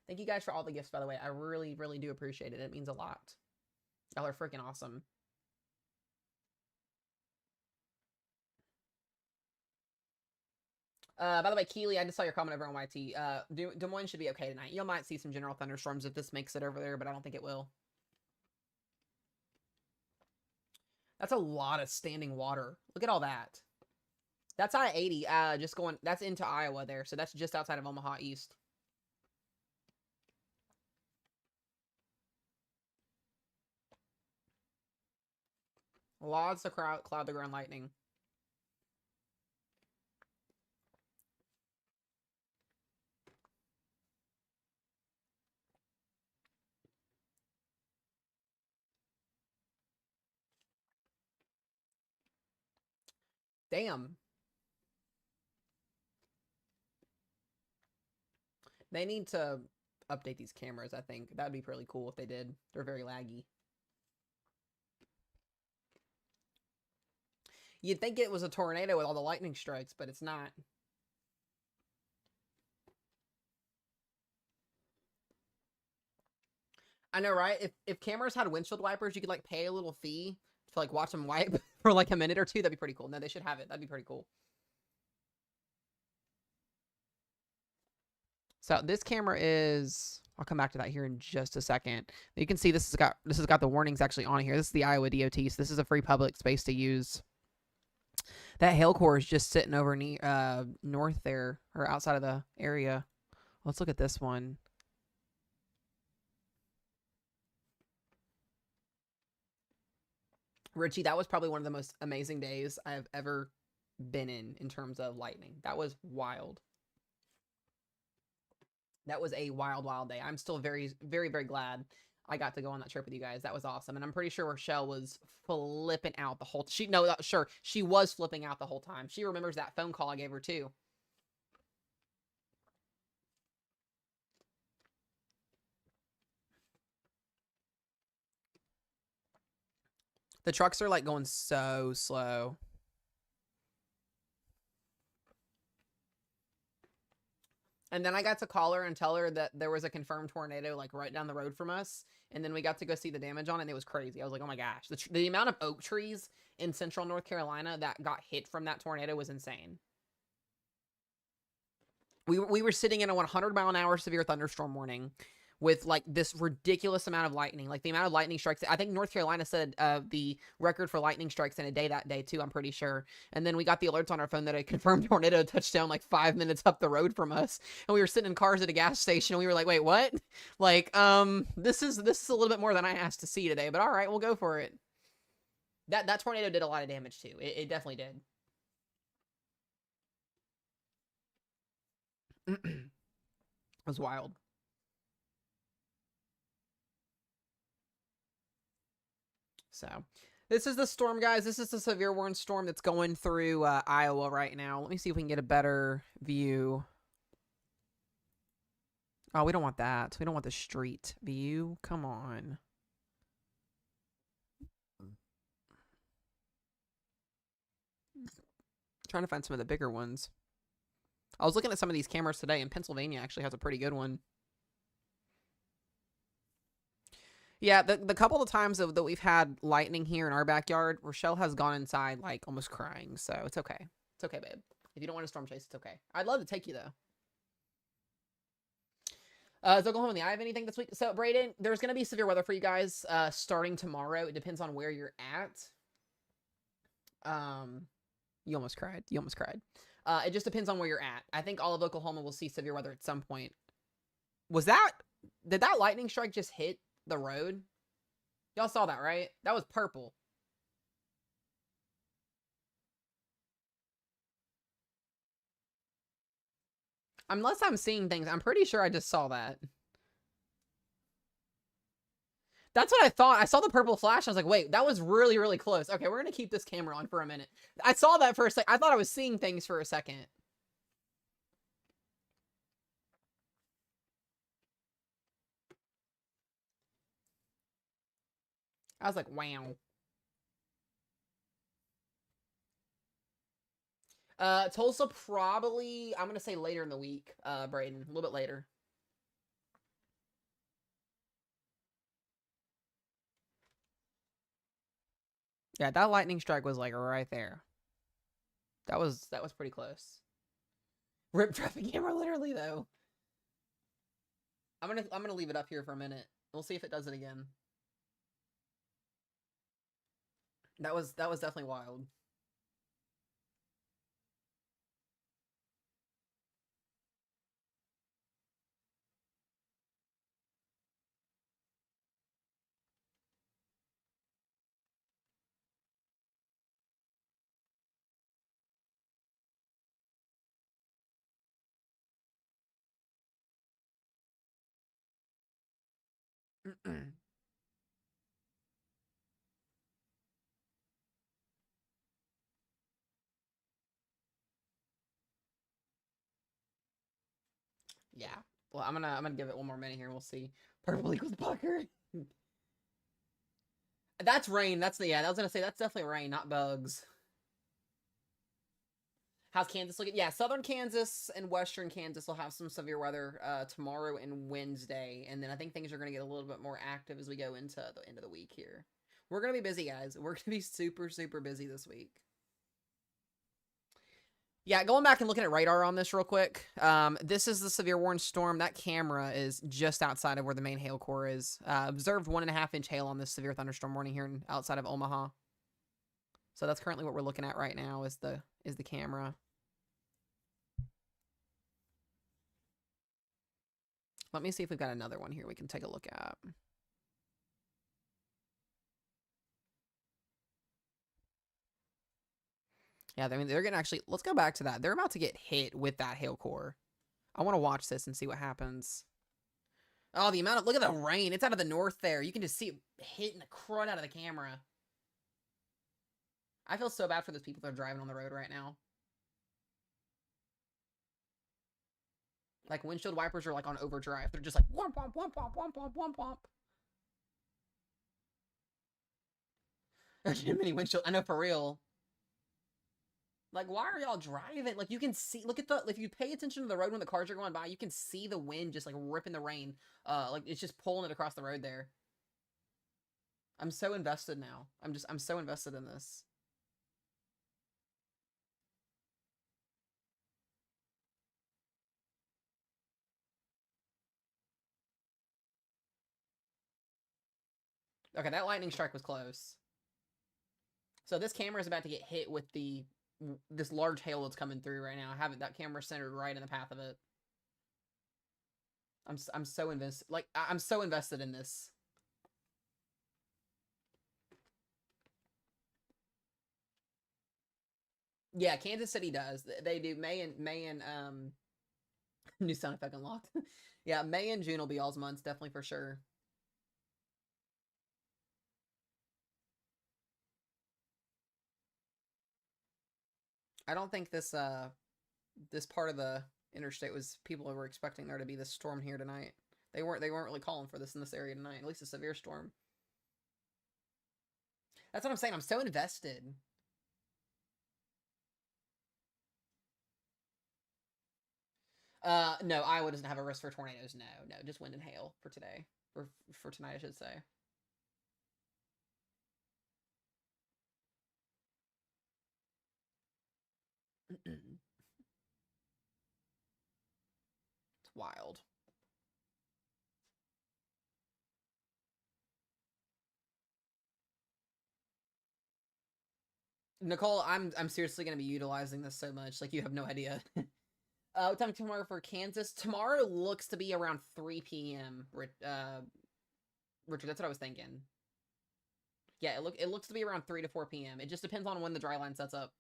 Thank you guys for all the gifts, by the way. I really do appreciate it. It means a lot. Y'all are freaking awesome. By the way, Keely, I just saw your comment over on YT. Des Moines should be okay tonight. You might see some general thunderstorms if this makes it over there, but I don't think it will. That's a lot of standing water. Look at all that. That's I-80, just going, that's into Iowa there. So that's just outside of Omaha East. Lots of cloud to ground lightning. Damn. They need to update these cameras, I think. That'd be really cool if they did. They're very laggy. You'd think it was a tornado with all the lightning strikes, but it's not. I know, right? If cameras had windshield wipers, you could like pay a little fee to like watch them wipe for like a minute or two. That'd be pretty cool. No, they should have it. That'd be pretty cool. So this camera is, I'll come back to that here in just a second. You can see this has got the warnings actually on here. This is the Iowa DOT, so this is a free public space to use. That hail core is just sitting over north there, or outside of the area. Let's look at this one. Richie, that was probably one of the most amazing days I've ever been in terms of lightning. That was wild. That was a wild, wild day. I'm still very, very, very glad I got to go on that trip with you guys. That was awesome. And I'm pretty sure Rochelle was flipping out the whole she was flipping out the whole time. She remembers that phone call I gave her too. The trucks are like going so slow. And then I got to call her and tell her that there was a confirmed tornado like right down the road from us. And then we got to go see the damage on it, and it was crazy. I was like, oh my gosh. The amount of oak trees in central North Carolina that got hit from that tornado was insane. We were sitting in a 100-mile-an-hour severe thunderstorm warning with like this ridiculous amount of lightning. Like the amount of lightning strikes. I think North Carolina said the record for lightning strikes in a day that day too, I'm pretty sure. And then we got the alerts on our phone that a confirmed tornado touched down like 5 minutes up the road from us. And we were sitting in cars at a gas station and we were like, wait, what? Like, this is a little bit more than I asked to see today, but all right, we'll go for it. That tornado did a lot of damage too. It definitely did. It was wild. So this is the storm, guys. This is the severe warning storm that's going through Iowa right now. Let me see if we can get a better view. Oh, we don't want that. We don't want the street view. Come on. Trying to find some of the bigger ones. I was looking at some of these cameras today, and Pennsylvania actually has a pretty good one. Yeah, the couple of times that we've had lightning here in our backyard, Rochelle has gone inside like almost crying. So it's okay. It's okay, babe. If you don't want a storm chase, it's okay. I'd love to take you though. Is Oklahoma in the eye of anything this week? So, Brayden, there's going to be severe weather for you guys starting tomorrow. It depends on where you're at. You almost cried. You almost cried. It just depends on where you're at. I think all of Oklahoma will see severe weather at some point. Did that lightning strike just hit the road? Y'all saw that, right? That was purple. Unless I'm seeing things, I'm pretty sure I just saw that. That's what I thought. I saw the purple flash. I was like, wait, that was really, really close. Okay, we're going to keep this camera on for a minute. I saw that for a second. I thought I was seeing things for a second. I was like, wow. Tulsa probably, I'm going to say later in the week, Brayden. A little bit later. Yeah, that lightning strike was like right there. That was pretty close. Rip traffic camera, literally though. I'm gonna leave it up here for a minute. We'll see if it does it again. That was definitely wild. Yeah. Well, I'm gonna give it one more minute here and we'll see. Purple equals pucker. That's rain. That's the, yeah, I was gonna say that's definitely rain, not bugs. How's Kansas looking? Yeah, southern Kansas and western Kansas will have some severe weather tomorrow and Wednesday, and then I think things are going to get a little bit more active as we go into the end of the week here. We're going to be busy, guys. We're going to be super, super busy this week. Yeah, going back and looking at radar on this real quick. This is the severe warning storm. That camera is just outside of where the main hail core is. Observed 1.5-inch hail on this severe thunderstorm warning here outside of Omaha. So that's currently what we're looking at right now is the camera. Let me see if we've got another one here we can take a look at. Yeah, I mean, they're going to actually... Let's go back to that. They're about to get hit with that hail core. I want to watch this and see what happens. Oh, the amount of... Look at the rain. It's out of the north there. You can just see it hitting the crud out of the camera. I feel so bad for those people that are driving on the road right now. Like, windshield wipers are, like, on overdrive. They're just like, womp, womp, womp, womp, womp, womp, womp, womp. Mini windshield. I know, for real. Like, why are y'all driving? Like, you can see, look at the, if you pay attention to the road when the cars are going by, you can see the wind just, like, ripping the rain. Like, it's just pulling it across the road there. I'm so invested now. I'm so invested in this. Okay, that lightning strike was close. So this camera is about to get hit with this large hail that's coming through right now. I have that camera centered right in the path of it. I'm so invested. Like, I'm so invested in this. Yeah, Kansas City does. They do. May and new sound effect unlocked. Yeah, May and June will be y'all's months, definitely for sure. I don't think this part of the interstate was people were expecting there to be this storm here tonight. They weren't really calling for this in this area tonight, at least a severe storm. That's what I'm saying. I'm so invested. No, Iowa doesn't have a risk for tornadoes. No, no, just wind and hail for today. For tonight, I should say. It's wild. Nicole, I'm seriously gonna be utilizing this so much. Like, you have no idea. What time tomorrow for Kansas? Tomorrow looks to be around 3 p.m. Richard, that's what I was thinking. Yeah, it looks to be around 3 to 4 p.m. It just depends on when the dry line sets up.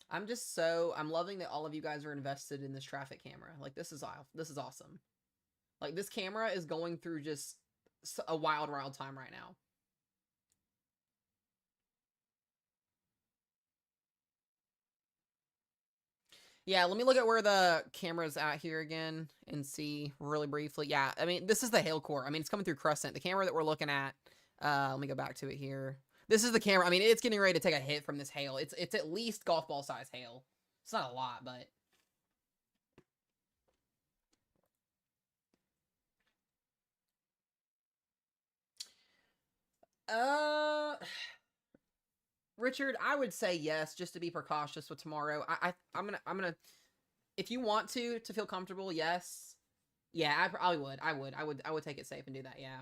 I'm loving that all of you guys are invested in this traffic camera. Like, this is awesome. Like, this camera is going through just a wild time right now. Yeah, let me look at where the camera's at here again and see really briefly. Yeah, I mean, this is the hail core. I mean, it's coming through Crescent. The camera that we're looking at, let me go back to it here. This is the camera. I mean, it's getting ready to take a hit from this hail. It's at least golf ball size hail. It's not a lot, but... Richard, I would say yes, just to be precautious with tomorrow. I'm gonna... If you want to feel comfortable, yes. Yeah, I probably would. I would take it safe and do that. Yeah.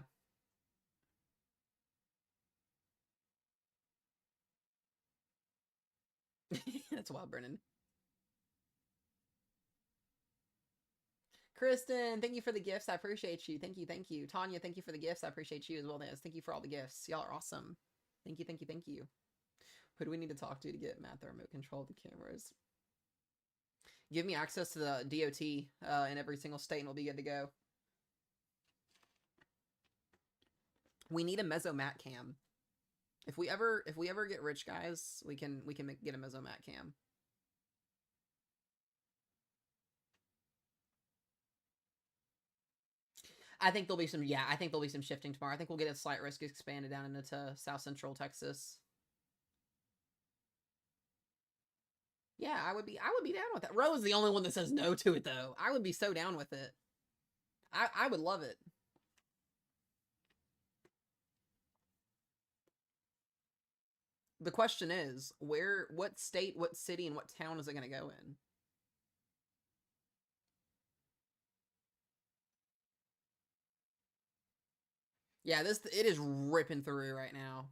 That's wild, Brennan. Kristen, thank you for the gifts. I appreciate you. Thank you, thank you. Tanya, thank you for the gifts. I appreciate you as well, Nez. Thank you for all the gifts. Y'all are awesome. Thank you, thank you, thank you. Who do we need to talk to get Matt the remote control of the cameras? Give me access to the DOT in every single state and we'll be good to go. We need a Mesomat cam. If we ever get rich, guys, we can get a Mesomat cam. I think there'll be some. Yeah, I think there'll be some shifting tomorrow. I think we'll get a slight risk expanded down into South Central Texas. Yeah, I would be down with that. Roe's the only one that says no to it, though. I would be so down with it. I would love it. The question is, what state, what city, and what town is it going to go in? Yeah, it is ripping through right now.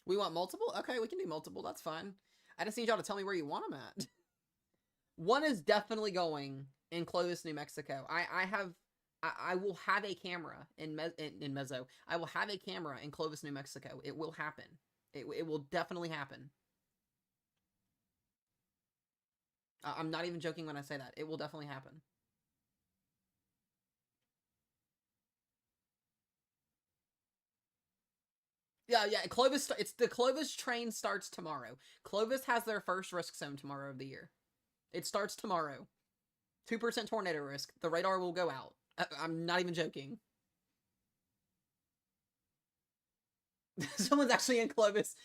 We want multiple? Okay, we can do multiple. That's fine. I just need y'all to tell me where you want them at. One is definitely going in Clovis, New Mexico. I will have a camera in Mezzo. I will have a camera in Clovis, New Mexico. It will happen. It will definitely happen. I'm not even joking when I say that. It will definitely happen. Yeah, yeah. Clovis. It's the Clovis train starts tomorrow. Clovis has their first risk zone tomorrow of the year. It starts tomorrow. 2% tornado risk. The radar will go out. I'm not even joking. Someone's actually in Clovis.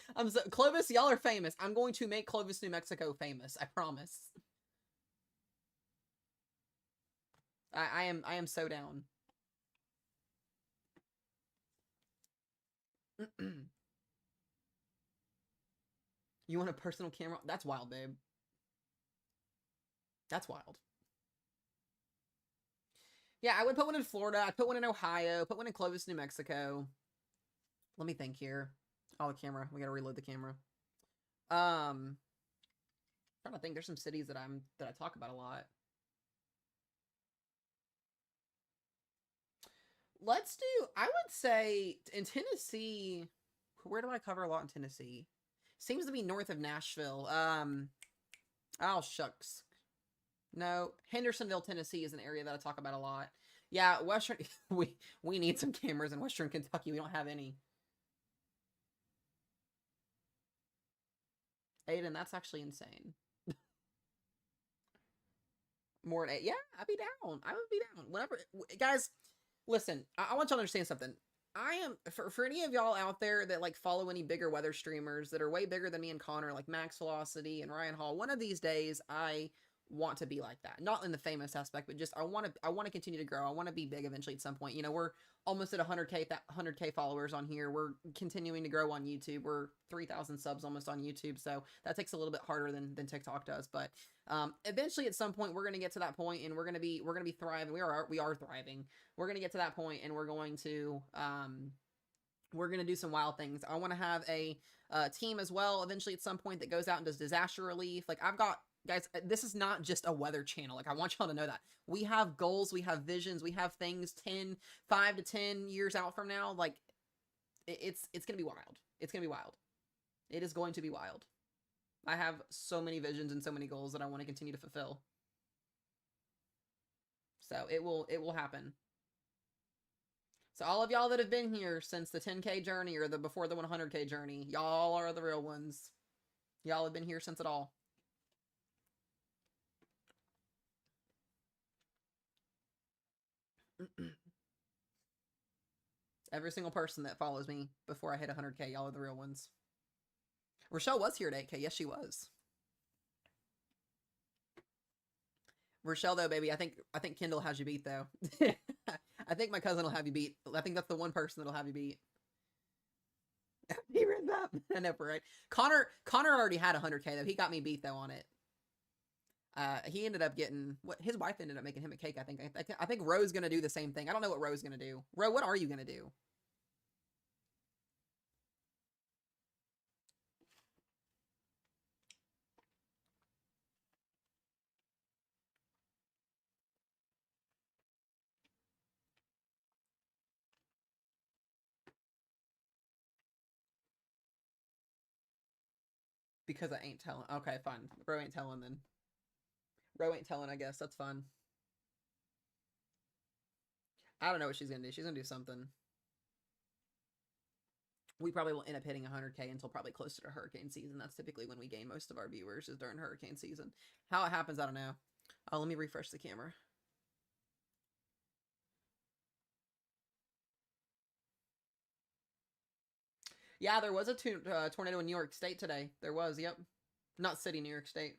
Clovis, y'all are famous. I'm going to make Clovis, New Mexico famous. I promise. I am so down. You want a personal camera? That's wild, babe. That's wild. Yeah, I would put one in Florida. I'd put one in Ohio. Put one in Clovis, New Mexico. Let me think here. Oh, the camera. We gotta reload the camera. I'm trying to think. There's some cities that I talk about a lot. Let's do. I would say in Tennessee. Where do I cover a lot in Tennessee? Seems to be north of Nashville. Oh shucks. No, Hendersonville, Tennessee is an area that I talk about a lot. Yeah, Western. We need some cameras in Western Kentucky. We don't have any. Aiden, that's actually insane. More than 8. Yeah, I'd be down. I would be down. Whenever, guys, listen. I want y'all to understand something. I am for any of y'all out there that like follow any bigger weather streamers that are way bigger than me and Connor, like Max Velocity and Ryan Hall. One of these days, I want to be like that. Not in the famous aspect, but just I want to continue to grow. I want to be big eventually at some point. You know, we're almost at 100k followers on here. We're continuing to grow on YouTube. We're 3,000 subs almost on YouTube, so that takes a little bit harder than TikTok does. But eventually, at some point, we're gonna get to that point, and we're gonna be thriving. We are thriving. We're gonna get to that point, and we're going to do some wild things. I want to have a team as well eventually at some point that goes out and does disaster relief. Like I've got guys, this is not just a weather channel. Like I want y'all to know that we have goals, we have visions, we have things 5 to 10 years out from now. Like it's gonna be wild. It's gonna be wild. It is going to be wild. I have so many visions and so many goals that I want to continue to fulfill. So it will happen. So all of y'all that have been here since the 10k journey or the before the 100k journey, y'all are the real ones. Y'all have been here since it all. Every single person that follows me before I hit 100k, y'all are the real ones. Rochelle was here at 8k. Yes, she was. Rochelle, though, baby, I think Kendall has you beat, though. I think my cousin will have you beat. I think that's the one person that'll have you beat. He read that. I know, right? Connor already had 100k, though. He got me beat, though, on it. He ended up getting what his wife ended up making him a cake. I think. I think Roe's gonna do the same thing. I don't know what Roe's gonna do. Roe, what are you gonna do? Because I ain't telling. Okay, fine. Roe ain't telling then. Roe ain't telling. I guess that's fun. I don't know what she's gonna do. She's gonna do something. We probably will end up hitting 100K until probably closer to hurricane season. That's typically when we gain most of our viewers, is during hurricane season. How it happens, I don't know. Oh, let me refresh the camera. Yeah, there was a tornado in New York State today. There was, yep. Not city, New York State.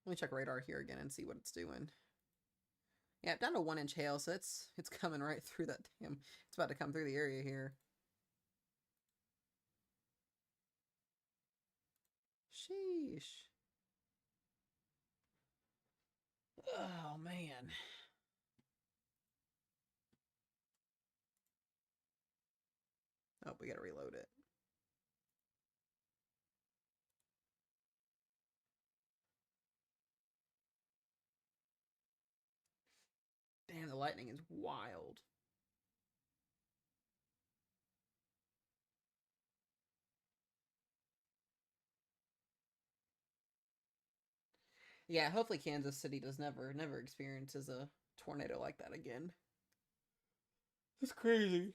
Let me check radar here again and see what it's doing. Yeah, down to 1-inch hail, so it's coming right through that damn. It's about to come through the area here. Sheesh. Oh man. Oh, we gotta reload it. Damn, the lightning is wild. Yeah, hopefully Kansas City does never experiences a tornado like that again. It's crazy.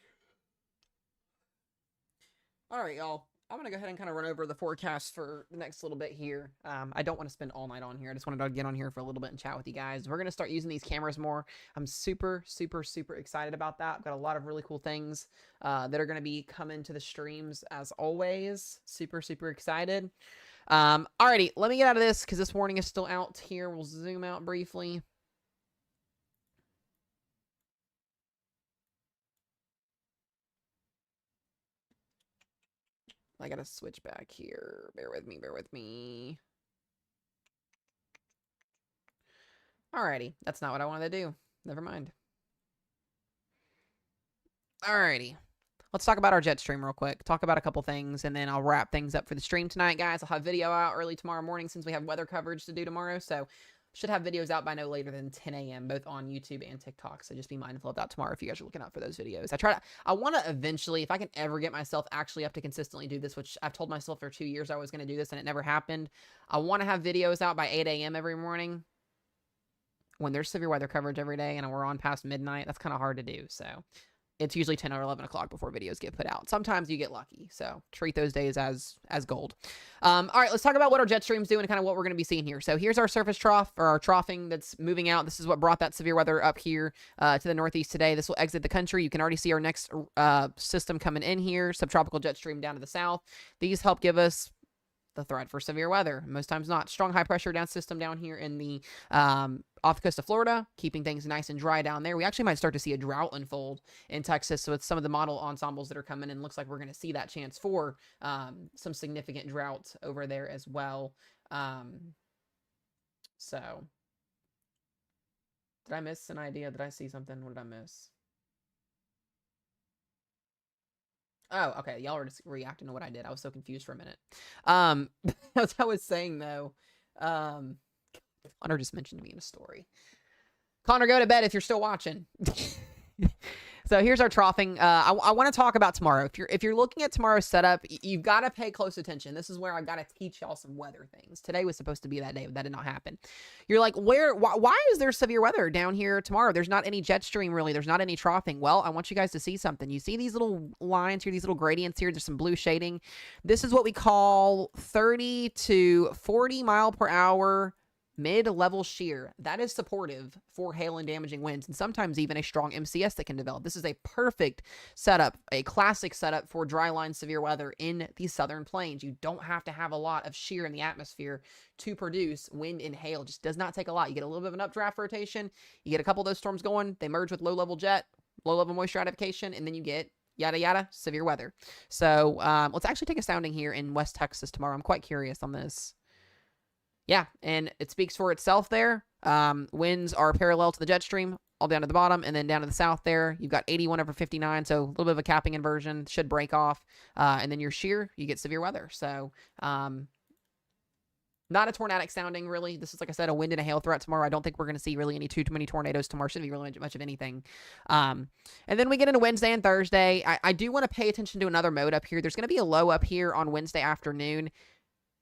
All right, y'all. I'm going to go ahead and kind of run over the forecast for the next little bit here. I don't want to spend all night on here. I just wanted to get on here for a little bit and chat with you guys. We're going to start using these cameras more. I'm super, super, super excited about that. I've got a lot of really cool things that are going to be coming to the streams as always. Super, super excited. Alrighty, let me get out of this because this warning is still out here. We'll zoom out briefly. I gotta switch back here. Bear with me, bear with me. Alrighty, that's not what I wanted to do. Never mind. Alrighty. Let's talk about our jet stream real quick. Talk about a couple things, and then I'll wrap things up for the stream tonight, guys. I'll have video out early tomorrow morning since we have weather coverage to do tomorrow, so should have videos out by no later than 10 a.m., both on YouTube and TikTok, so just be mindful of that tomorrow if you guys are looking out for those videos. I want to eventually, if I can ever get myself actually up to consistently do this, which I've told myself for 2 years I was going to do this, and it never happened, I want to have videos out by 8 a.m. every morning when there's severe weather coverage every day, and we're on past midnight. That's kind of hard to do, so it's usually 10 or 11 o'clock before videos get put out. Sometimes you get lucky, so treat those days as gold. All right, let's talk about what our jet stream's doing and kind of what we're going to be seeing here. So here's our surface trough, or our troughing that's moving out. This is what brought that severe weather up here to the northeast today. This will exit the country. You can already see our next system coming in here, subtropical jet stream down to the south. These help give us the threat for severe weather. Most times not. Strong high pressure down system down here in the off the coast of Florida, keeping things nice and dry down there. We actually might start to see a drought unfold in Texas. So it's some of the model ensembles that are coming in. Looks like we're going to see that chance for some significant drought over there as well. So did I miss an idea? Did I see something? What did I miss? Oh, okay. Y'all are just reacting to what I did. I was so confused for a minute. As I was saying though, Connor just mentioned to me in a story. Connor, go to bed if you're still watching. So here's our troughing. I want to talk about tomorrow. If you're looking at tomorrow's setup, you've got to pay close attention. This is where I've got to teach y'all some weather things. Today was supposed to be that day, but that did not happen. You're like, why is there severe weather down here tomorrow? There's not any jet stream really. There's not any troughing. Well, I want you guys to see something. You see these little lines here, these little gradients here. There's some blue shading. This is what we call 30 to 40 mile per hour mid-level shear. That is supportive for hail and damaging winds, and sometimes even a strong MCS that can develop. This is a perfect setup, a classic setup for dry line severe weather in the southern plains. You don't have to have a lot of shear in the atmosphere to produce wind and hail. It just does not take a lot. You get a little bit of an updraft rotation, you get a couple of those storms going, they merge with low-level jet, low level moisture identification, and then you get yada yada severe weather. So let's actually take a sounding here in West Texas tomorrow. I'm quite curious on this. Yeah, and it speaks for itself there. Winds are parallel to the jet stream, all down to the bottom, and then down to the south there, you've got 81 over 59, so a little bit of a capping inversion, should break off. And then your shear, you get severe weather. So not a tornadic sounding, really. This is, like I said, a wind and a hail threat tomorrow. I don't think we're going to see really too many tornadoes tomorrow. Shouldn't be really much of anything. And then we get into Wednesday and Thursday. I do want to pay attention to another mode up here. There's going to be a low up here on Wednesday afternoon.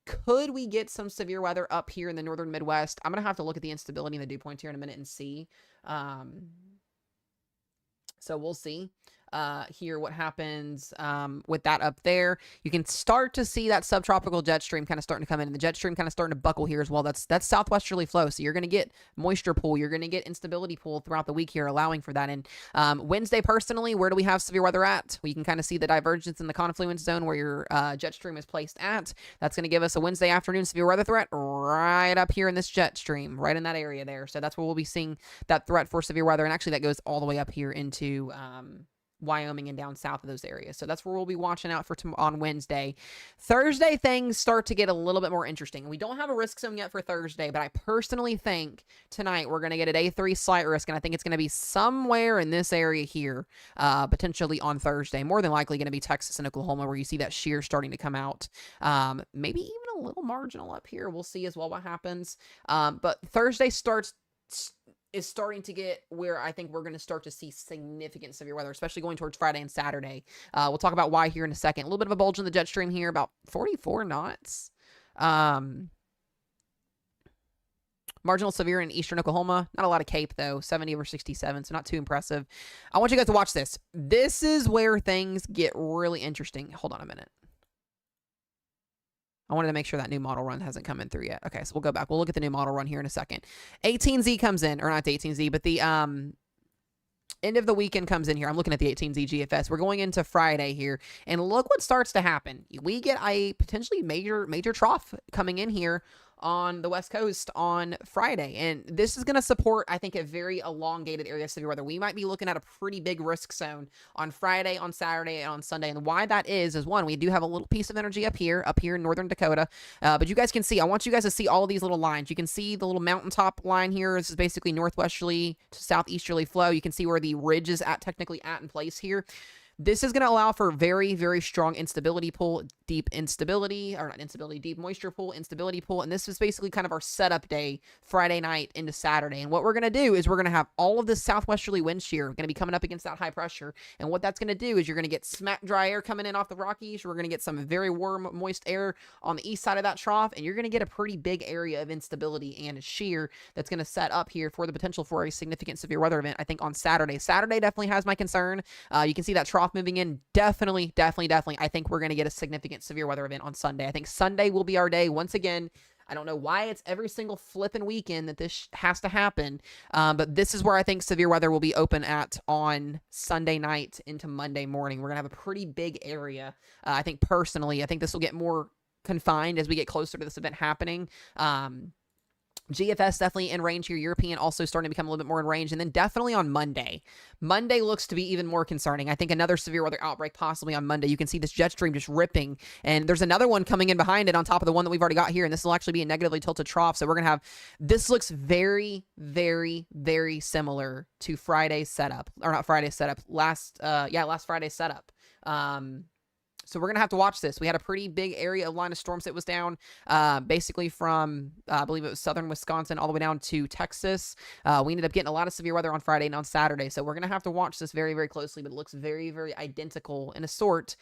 Could we get some severe weather up here in the northern Midwest? I'm going to have to look at the instability and the dew points here in a minute and see. So we'll see here what happens with that up there. You can start to see that subtropical jet stream kind of starting to come in, and the jet stream kind of starting to buckle here as well. That's southwesterly flow, so you're going to get moisture pool. You're going to get instability pool throughout the week here, allowing for that. And Wednesday, personally, where do we have severe weather at? We can kind of see the divergence in the confluence zone where your jet stream is placed at. That's going to give us a Wednesday afternoon severe weather threat right up here in this jet stream, right in that area there. So that's where we'll be seeing that threat for severe weather, and actually that goes all the way up here into Wyoming and down south of those areas. So that's where we'll be watching out for on Wednesday. Thursday, things start to get a little bit more interesting. We don't have a risk zone yet for Thursday, but I personally think tonight we're going to get a day 3 slight risk, and I think it's going to be somewhere in this area here, potentially on Thursday. More than likely going to be Texas and Oklahoma, where you see that shear starting to come out. Maybe even a little marginal up here. We'll see as well what happens. But Thursday is starting to get where I think we're going to start to see significant severe weather, especially going towards Friday and Saturday. We'll talk about why here in a second. A little bit of a bulge in the jet stream here, about 44 knots. Marginal severe in eastern Oklahoma. Not a lot of Cape, though. 70 over 67, so not too impressive. I want you guys to watch this. This is where things get really interesting. Hold on a minute. I wanted to make sure that new model run hasn't come in through yet. Okay, so we'll go back. We'll look at the new model run here in a second. 18Z comes in, or not the 18Z, but the end of the weekend comes in here. I'm looking at the 18Z GFS. We're going into Friday here, and look what starts to happen. We get a potentially major trough coming in here on the West Coast on Friday. And this is going to support, I think, a very elongated area of severe weather. We might be looking at a pretty big risk zone on Friday, on Saturday, and on Sunday. And why that is one, we do have a little piece of energy up here in northern Dakota. But you guys can see, I want you guys to see all of these little lines. You can see the little mountaintop line here. This is basically northwesterly to southeasterly flow. You can see where the ridge is technically in place here. This is going to allow for very, very strong instability pool, deep moisture pool, instability pool. And this is basically kind of our setup day, Friday night into Saturday. And what we're going to do is we're going to have all of this southwesterly wind shear going to be coming up against that high pressure. And what that's going to do is you're going to get smack dry air coming in off the Rockies. We're going to get some very warm, moist air on the east side of that trough. And you're going to get a pretty big area of instability and shear that's going to set up here for the potential for a significant severe weather event, I think, on Saturday. Saturday definitely has my concern. You can see that trough moving in. Definitely. I think we're going to get a significant severe weather event on Sunday. I think Sunday will be our day. Once again, I don't know why it's every single flipping weekend that this has to happen, but this is where I think severe weather will be open at on Sunday night into Monday morning. We're going to have a pretty big area. I think personally, I think this will get more confined as we get closer to this event happening. GFS definitely in range here. European also starting to become a little bit more in range. And then definitely on Monday. Monday looks to be even more concerning. I think another severe weather outbreak possibly on Monday. You can see this jet stream just ripping. And there's another one coming in behind it on top of the one that we've already got here. And this will actually be a negatively tilted trough. So we're going to have, this looks very, very, very similar to Friday's setup. Or not Friday's setup. Last Friday's setup. So we're going to have to watch this. We had a pretty big area of line of storms that was down, basically from, I believe it was southern Wisconsin all the way down to Texas. We ended up getting a lot of severe weather on Friday and on Saturday. So we're going to have to watch this very, very closely, but it looks very, very identical in a sort,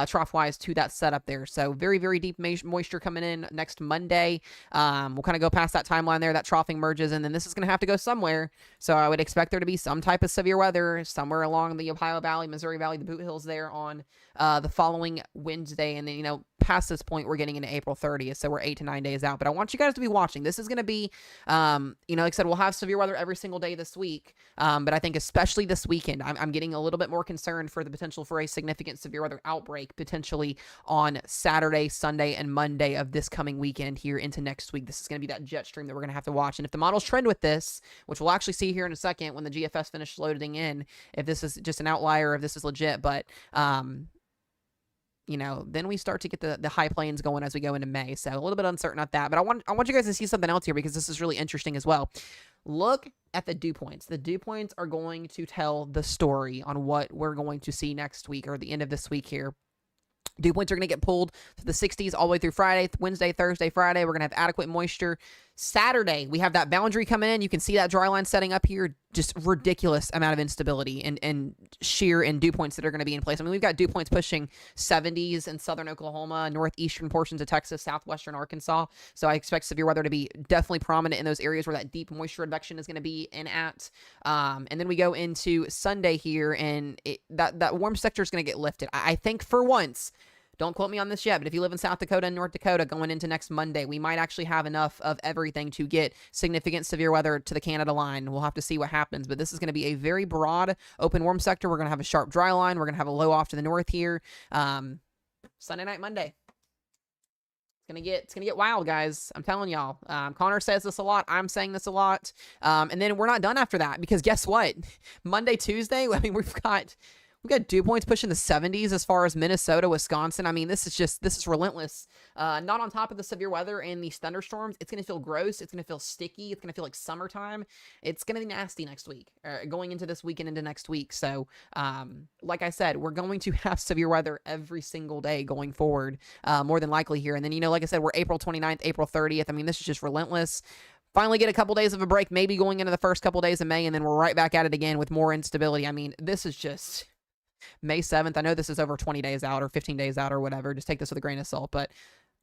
trough-wise to that setup there. So very, very deep moisture coming in next Monday. We'll kind of go past that timeline there. That troughing merges, and then this is going to have to go somewhere. So I would expect there to be some type of severe weather somewhere along the Ohio Valley, Missouri Valley, the Boot Hills there on the following starting Wednesday, and then, you know, past this point, we're getting into April 30th, so we're 8 to 9 days out. But I want you guys to be watching. This is going to be, you know, like I said, we'll have severe weather every single day this week, but I think especially this weekend, I'm getting a little bit more concerned for the potential for a significant severe weather outbreak, potentially on Saturday, Sunday, and Monday of this coming weekend here into next week. This is going to be that jet stream that we're going to have to watch. And if the models trend with this, which we'll actually see here in a second when the GFS finishes loading in, if this is just an outlier, if this is legit, but you know, then we start to get the high planes going as we go into May. So a little bit uncertain at that. But I want you guys to see something else here, because this is really interesting as well. Look at the dew points. The dew points are going to tell the story on what we're going to see next week, or the end of this week here. Dew points are going to get pulled to the 60s all the way through Friday, Wednesday, Thursday, Friday. We're going to have adequate moisture. Saturday, we have that boundary coming in. You can see that dry line setting up here. Just ridiculous amount of instability and shear and dew points that are going to be in place. I mean, we've got dew points pushing 70s in southern Oklahoma, northeastern portions of Texas, southwestern Arkansas. So I expect severe weather to be definitely prominent in those areas where that deep moisture advection is going to be in at. And then we go into Sunday here, and that warm sector is going to get lifted. I think for once, don't quote me on this yet, but if you live in South Dakota and North Dakota going into next Monday, we might actually have enough of everything to get significant severe weather to the Canada line. We'll have to see what happens, but this is going to be a very broad open warm sector. We're going to have a sharp dry line. We're going to have a low off to the north here. Sunday night, Monday. It's gonna get wild, guys. I'm telling y'all. Connor says this a lot. I'm saying this a lot. And then we're not done after that, because guess what? Monday, Tuesday, I mean, we've got dew points pushing the 70s as far as Minnesota, Wisconsin. I mean, this is relentless. Not on top of the severe weather and these thunderstorms. It's going to feel gross. It's going to feel sticky. It's going to feel like summertime. It's going to be nasty next week, going into this weekend into next week. So, like I said, we're going to have severe weather every single day going forward, more than likely here. And then, you know, like I said, we're April 29th, April 30th. I mean, this is just relentless. Finally get a couple days of a break, maybe going into the first couple days of May, and then we're right back at it again with more instability. I mean, this is just... May 7th. I know this is over 20 days out or 15 days out or whatever. Just take this with a grain of salt. But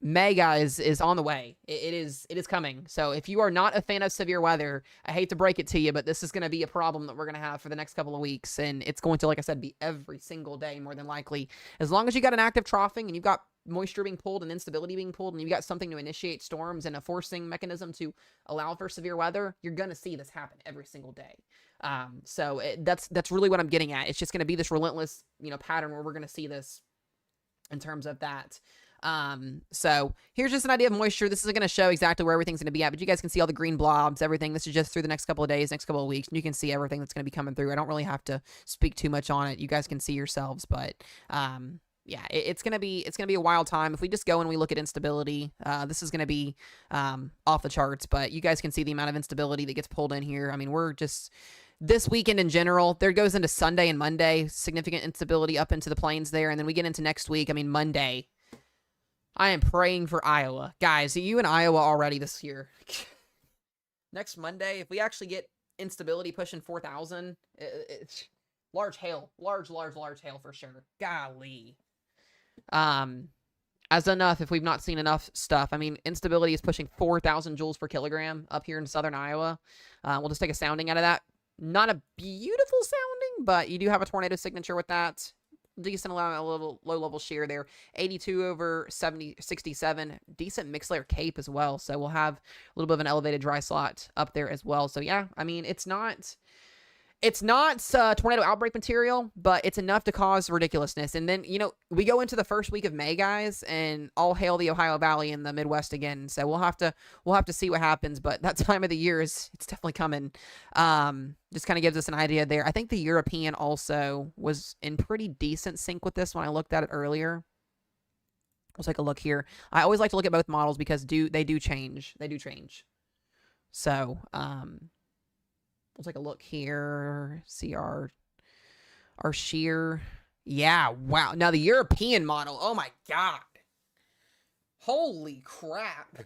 May, guys, is on the way. It is coming. So if you are not a fan of severe weather, I hate to break it to you, but this is going to be a problem that we're going to have for the next couple of weeks. And it's going to, like I said, be every single day more than likely. As long as you got an active troughing and you've got moisture being pulled and instability being pulled, and you've got something to initiate storms and a forcing mechanism to allow for severe weather, you're going to see this happen every single day. So that's really what I'm getting at. It's just going to be this relentless, you know, pattern where we're going to see this in terms of that. So here's just an idea of moisture. This is going to show exactly where everything's going to be at, but you guys can see all the green blobs, everything. This is just through the next couple of days, next couple of weeks, and you can see everything that's going to be coming through. I don't really have to speak too much on it. You guys can see yourselves, but, yeah, it's gonna be a wild time. If we just go and we look at instability, this is gonna be off the charts. But you guys can see the amount of instability that gets pulled in here. I mean, we're just this weekend in general. There goes into Sunday and Monday, significant instability up into the plains there, and then we get into next week. I mean, Monday. I am praying for Iowa, guys. You in Iowa already this year. Next Monday, if we actually get instability pushing 4,000, it's large hail, large hail for sure. Golly. As enough if we've not seen enough stuff. I mean, instability is pushing 4,000 joules per kilogram up here in southern Iowa. We'll just take a sounding out of that. Not a beautiful sounding, but you do have a tornado signature with that. Decent amount, a little low-level shear there. 82 over 67. Decent mixed layer cape as well. So we'll have a little bit of an elevated dry slot up there as well. So yeah, I mean, it's not tornado outbreak material, but it's enough to cause ridiculousness. And then, you know, we go into the first week of May, guys, and all hail the Ohio Valley and the Midwest again. So we'll have to see what happens, but that time of the year it's definitely coming. Just kind of gives us an idea there. I think the European also was in pretty decent sync with this when I looked at it earlier. We'll take a look here. I always like to look at both models because they do change. They do change. So, we'll take a look here. See our shear. Yeah, wow. Now the European model. Oh my God. Holy crap.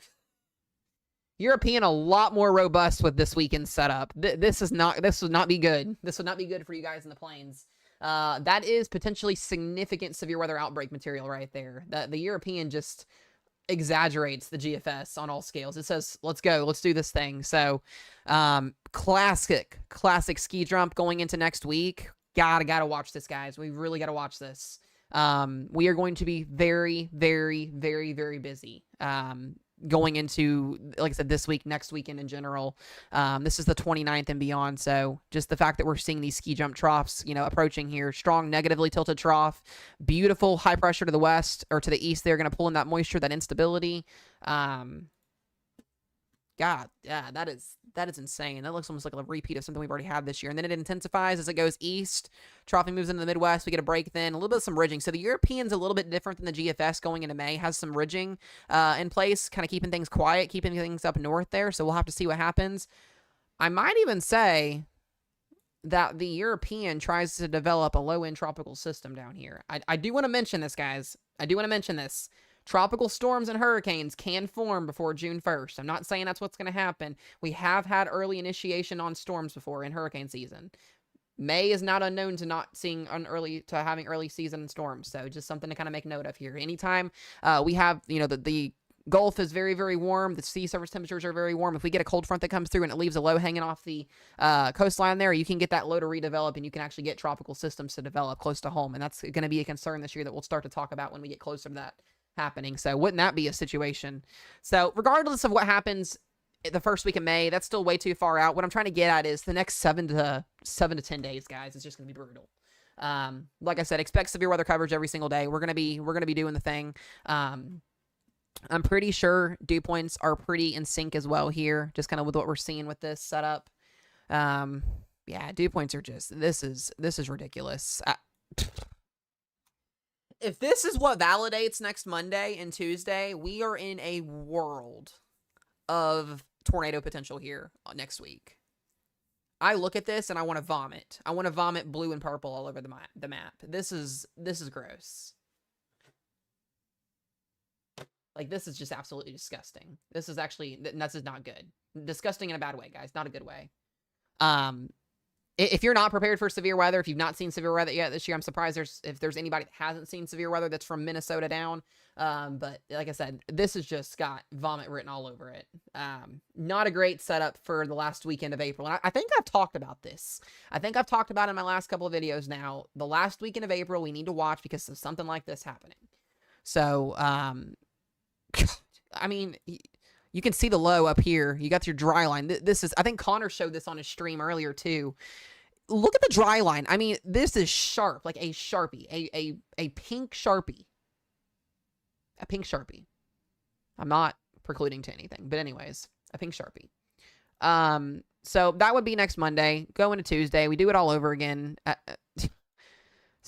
European a lot more robust with this weekend setup. This would not be good. This would not be good for you guys in the plains. That is potentially significant severe weather outbreak material right there. The European just exaggerates the GFS on all scales. It says, let's go, let's do this thing. So, classic ski jump going into next week. Gotta watch this, guys. We really gotta watch this. We are going to be very, very, very, very busy. Going into, like I said, this week, next weekend in general. This is the 29th and beyond. So just the fact that we're seeing these ski jump troughs, approaching here, strong negatively tilted trough, beautiful high pressure to the west or to the east. They're going to pull in that moisture, that instability. God, yeah, that is insane. That looks almost like a repeat of something we've already had this year. And then it intensifies as it goes east. Troughing moves into the Midwest. We get a break then, a little bit of some ridging. So the European's a little bit different than the GFS going into May. Has some ridging in place, kind of keeping things quiet, keeping things up north there. So we'll have to see what happens. I might even say that the European tries to develop a low-end tropical system down here. I do want to mention this, guys. I do want to mention this. Tropical storms and hurricanes can form before June 1st. I'm not saying that's what's going to happen. We have had early initiation on storms before in hurricane season. May is not unknown to not seeing having early season storms. So just something to kind of make note of here. Anytime we have, the Gulf is very, very warm. The sea surface temperatures are very warm. If we get a cold front that comes through and it leaves a low hanging off the coastline there, you can get that low to redevelop and you can actually get tropical systems to develop close to home. And that's going to be a concern this year that we'll start to talk about when we get closer to that happening. So wouldn't that be a situation? So regardless of what happens the first week of May, that's still way too far out. What I'm trying to get at is the next 7 to 10 days, guys. It's just going to be brutal. Like I said, expect severe weather coverage every single day. We're going to be doing the thing. I'm pretty sure dew points are pretty in sync as well here, just kind of with what we're seeing with this setup. Yeah, dew points are just, this is ridiculous. If this is what validates next Monday and Tuesday, we are in a world of tornado potential here next week. I look at this and I want to vomit. I want to vomit blue and purple all over the map. This is gross. Like, this is just absolutely disgusting. This is not good. Disgusting in a bad way, guys. Not a good way. If you're not prepared for severe weather, if you've not seen severe weather yet this year, I'm surprised if there's anybody that hasn't seen severe weather that's from Minnesota down. But like I said, this has just got vomit written all over it. Not a great setup for the last weekend of April. And I think I've talked about this. I think I've talked about it in my last couple of videos now. The last weekend of April, we need to watch because of something like this happening. So, I mean, you can see the low up here. You got your dry line. This is, I think Connor showed this on his stream earlier too. Look at the dry line. I mean, this is sharp, like a Sharpie, a pink Sharpie. A pink Sharpie. I'm not precluding to anything, but anyways, a pink Sharpie. So that would be next Monday. Go into Tuesday. We do it all over again. This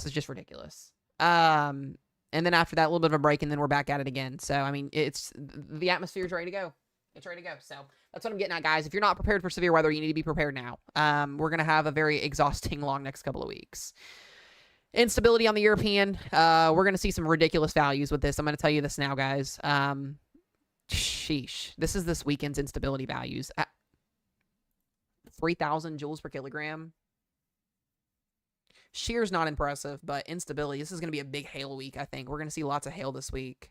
is just ridiculous. And then after that, a little bit of a break, and then we're back at it again. So, I mean, the atmosphere's ready to go. It's ready to go. So that's what I'm getting at, guys. If you're not prepared for severe weather, you need to be prepared now. We're going to have a very exhausting long next couple of weeks. Instability on the European. We're going to see some ridiculous values with this. I'm going to tell you this now, guys. Sheesh. This is this weekend's instability values. 3,000 joules per kilogram. Shear's not impressive, but instability. This is going to be a big hail week, I think. We're going to see lots of hail this week.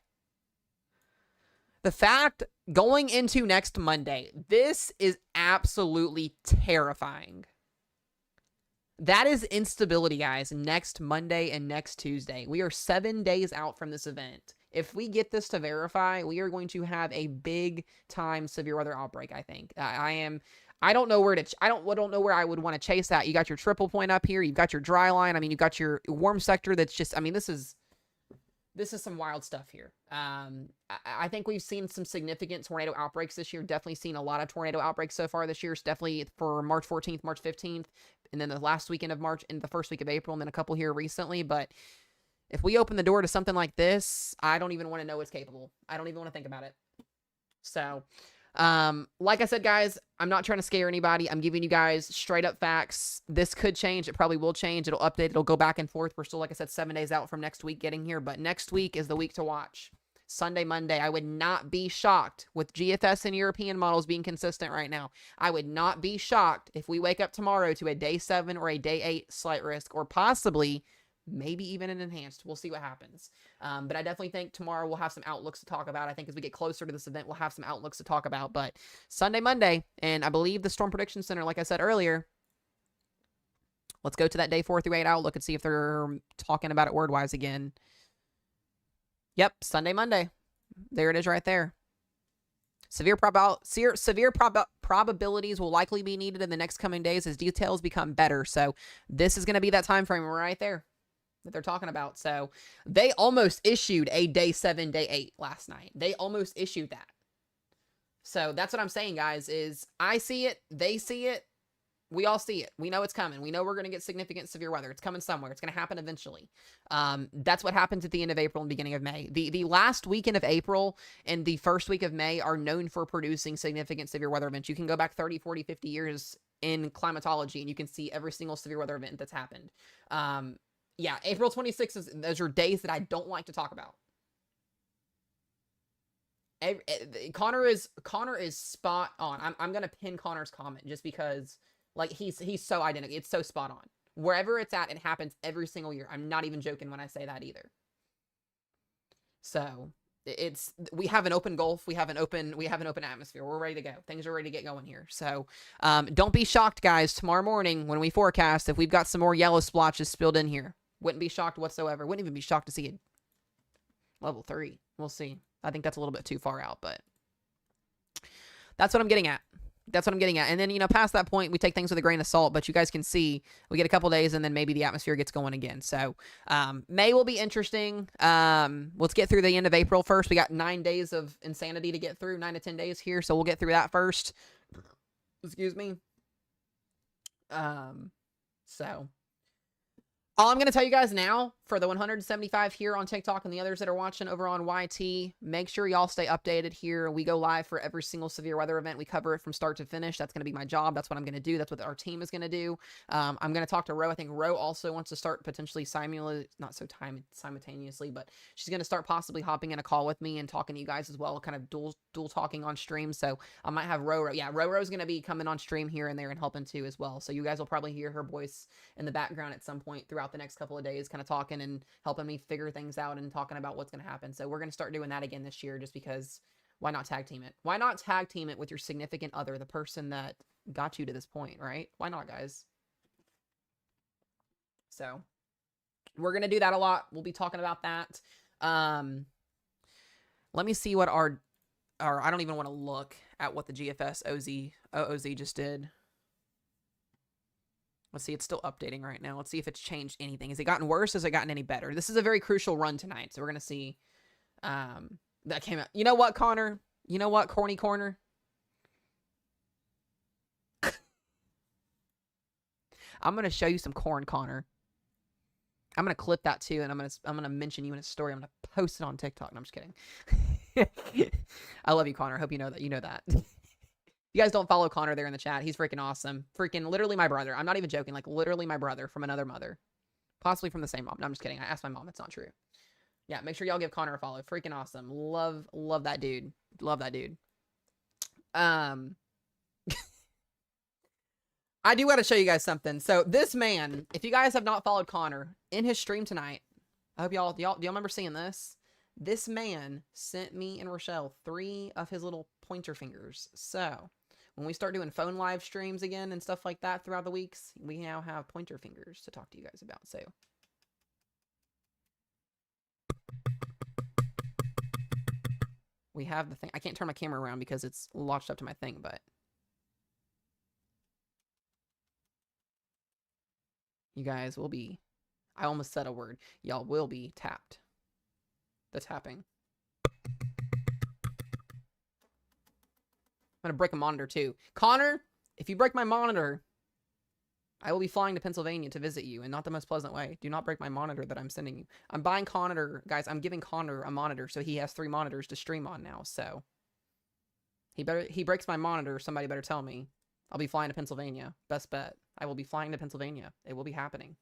The fact going into next Monday, this is absolutely terrifying. That is instability, guys, next Monday and next Tuesday. We are 7 days out from this event. If we get this to verify, we are going to have a big time severe weather outbreak, I think. I don't know where I would want to chase that. You got your triple point up here. You've got your dry line. I mean, you've got your warm sector that's just, I mean, this is some wild stuff here. I think we've seen some significant tornado outbreaks this year. Definitely seen a lot of tornado outbreaks so far this year. It's definitely for March 14th, March 15th, and then the last weekend of March and the first week of April, and then a couple here recently. But if we open the door to something like this, I don't even want to know what's capable. I don't even want to think about it. So, like I said, guys, I'm not trying to scare anybody. I'm giving you guys straight up facts. This could change. It probably will change. It'll update. It'll go back and forth. We're still, like I said, 7 days out from next week getting here, but next week is the week to watch. Sunday, Monday. I would not be shocked with GFS and European models being consistent right now. I would not be shocked if we wake up tomorrow to a day 7 or a day 8 slight risk, or possibly maybe even an enhanced. We'll see what happens. But I definitely think tomorrow we'll have some outlooks to talk about. I think as we get closer to this event, we'll have some outlooks to talk about. But Sunday, Monday, and I believe the Storm Prediction Center, like I said earlier, Let's go to that day 4 through 8 outlook and see if they're talking about it word-wise again. Yep, Sunday, Monday. There it is right there. Severe probabilities will likely be needed in the next coming days as details become better. So this is going to be that time frame right there that they're talking about. So they almost issued a day 7, day 8 last night. They almost issued that. So that's what I'm saying, guys, is I see it, they see it, we all see it. We know it's coming. We know we're going to get significant severe weather. It's coming somewhere. It's going to happen eventually. That's what happens at the end of April and beginning of May. The last weekend of April and the first week of May are known for producing significant severe weather events. You can go back 30, 40, 50 years in climatology and you can see every single severe weather event that's happened. Yeah, April 26th, those are days that I don't like to talk about. Connor is spot on. I'm going to pin Connor's comment just because... like, he's so identical. It's so spot on. Wherever it's at, it happens every single year. I'm not even joking when I say that either. So, we have an open Gulf. We have an open atmosphere. We're ready to go. Things are ready to get going here. So, don't be shocked, guys, tomorrow morning when we forecast if we've got some more yellow splotches spilled in here. Wouldn't be shocked whatsoever. Wouldn't even be shocked to see it. Level 3. We'll see. I think that's a little bit too far out, but that's what I'm getting at. That's what I'm getting at. And then, you know, past that point, we take things with a grain of salt, but you guys can see we get a couple days and then maybe the atmosphere gets going again. So, May will be interesting. Let's get through the end of April first. We got 9 days of insanity to get through, 9 to 10 days here. So we'll get through that first. Excuse me. So all I'm going to tell you guys now for the 175 here on TikTok and the others that are watching over on YT, make sure y'all stay updated here. We go live for every single severe weather event. We cover it from start to finish. That's going to be my job. That's what I'm going to do. That's what our team is going to do. I'm going to talk to Ro. I think Ro also wants to start potentially simultaneously, but she's going to start possibly hopping in a call with me and talking to you guys as well, kind of dual talking on stream. So I might have Ro. Yeah, Ro's going to be coming on stream here and there and helping too as well. So you guys will probably hear her voice in the background at some point throughout the next couple of days, kind of talking and helping me figure things out and talking about what's going to happen. So we're going to start doing that again this year just because why not tag team it? Why not tag team it with your significant other, the person that got you to this point, right? Why not, guys? So we're going to do that a lot. We'll be talking about that. Let me see what our I don't even want to look at what the GFS OOZ just did. Let's see, it's still updating right now. Let's see if it's changed anything. Has it gotten worse? Has it gotten any better? This is a very crucial run tonight, so we're going to see. That came out. You know what, Connor? You know what, Corny Corner? I'm going to show you some corn, Connor. I'm going to clip that too, and I'm going to mention you in a story. I'm going to post it on TikTok. No, I'm just kidding. I love you, Connor. I hope you know that. You know that. You guys don't follow Connor there in the chat. He's freaking awesome. Freaking literally my brother. I'm not even joking. Like literally my brother from another mother. Possibly from the same mom. No, I'm just kidding. I asked my mom. It's not true. Yeah, make sure y'all give Connor a follow. Freaking awesome. Love that dude. Love that dude. I do want to show you guys something. So this man, if you guys have not followed Connor in his stream tonight, I hope y'all, do y'all remember seeing this? This man sent me and Rochelle 3 of his little pointer fingers. So when we start doing phone live streams again and stuff like that throughout the weeks, we now have pointer fingers to talk to you guys about. So we have the thing. I can't turn my camera around because it's launched up to my thing, but you guys will be, I almost said a word. Y'all will be tapped. The tapping. I'm going to break a monitor too. Connor, if you break my monitor, I will be flying to Pennsylvania to visit you, and not the most pleasant way. Do not break my monitor that I'm sending you. I'm buying Connor, guys, I'm giving Connor a monitor, so he has 3 monitors to stream on now, so. He breaks my monitor, somebody better tell me. I'll be flying to Pennsylvania. Best bet. I will be flying to Pennsylvania. It will be happening.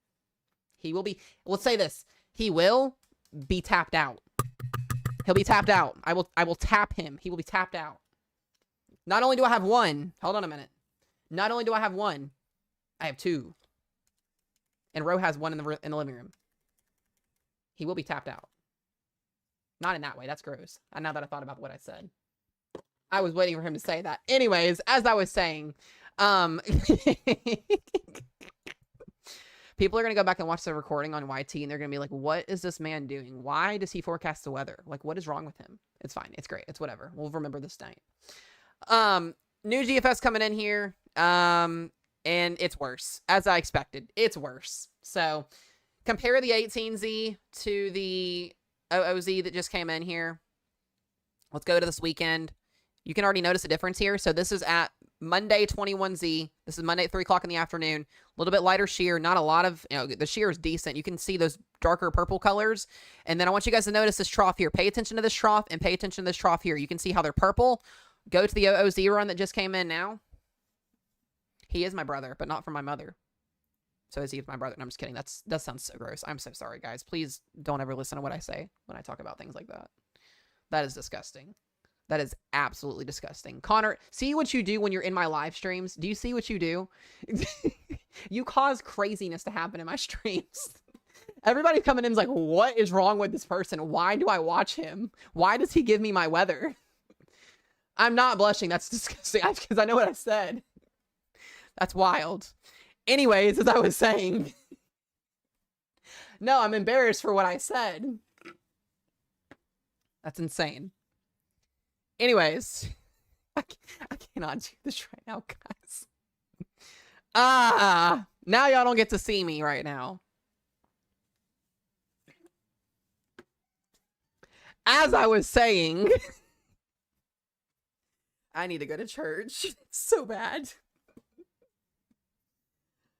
He will be, let's say this. He will be tapped out. He'll be tapped out. I will tap him. He will be tapped out. Not only do I have 1, hold on a minute. Not only do I have 1, I have 2. And Ro has 1 in the living room. He will be tapped out. Not in that way. That's gross. Now that I thought about what I said. I was waiting for him to say that. Anyways, as I was saying, People are going to go back and watch the recording on YT, and they're going to be like, what is this man doing? Why does he forecast the weather? Like, what is wrong with him? It's fine. It's great. It's whatever. We'll remember this night. New GFS coming in here. And it's worse. As I expected. It's worse. So, compare the 18Z to the OOZ that just came in here. Let's go to this weekend. You can already notice a difference here. So, this is at Monday 21Z. This is Monday at 3 o'clock in the afternoon. A little bit lighter shear. Not a lot of, the shear is decent. You can see those darker purple colors. And then I want you guys to notice this trough here. Pay attention to this trough and pay attention to this trough here. You can see how they're purple. Go to the OOZ run that just came in now. He is my brother, but not from my mother. So is he my brother? No, I'm just kidding. That sounds so gross. I'm so sorry, guys. Please don't ever listen to what I say when I talk about things like that. That is disgusting. That is absolutely disgusting. Connor, see what you do when you're in my live streams? Do you see what you do? You cause craziness to happen in my streams. Everybody coming in is like, what is wrong with this person? Why do I watch him? Why does he give me my weather? I'm not blushing. That's disgusting because I know what I said. That's wild. Anyways, as I was saying. No, I'm embarrassed for what I said. That's insane. Anyways, I cannot do this right now, guys. Now y'all don't get to see me right now. As I was saying, I need to go to church. It's so bad.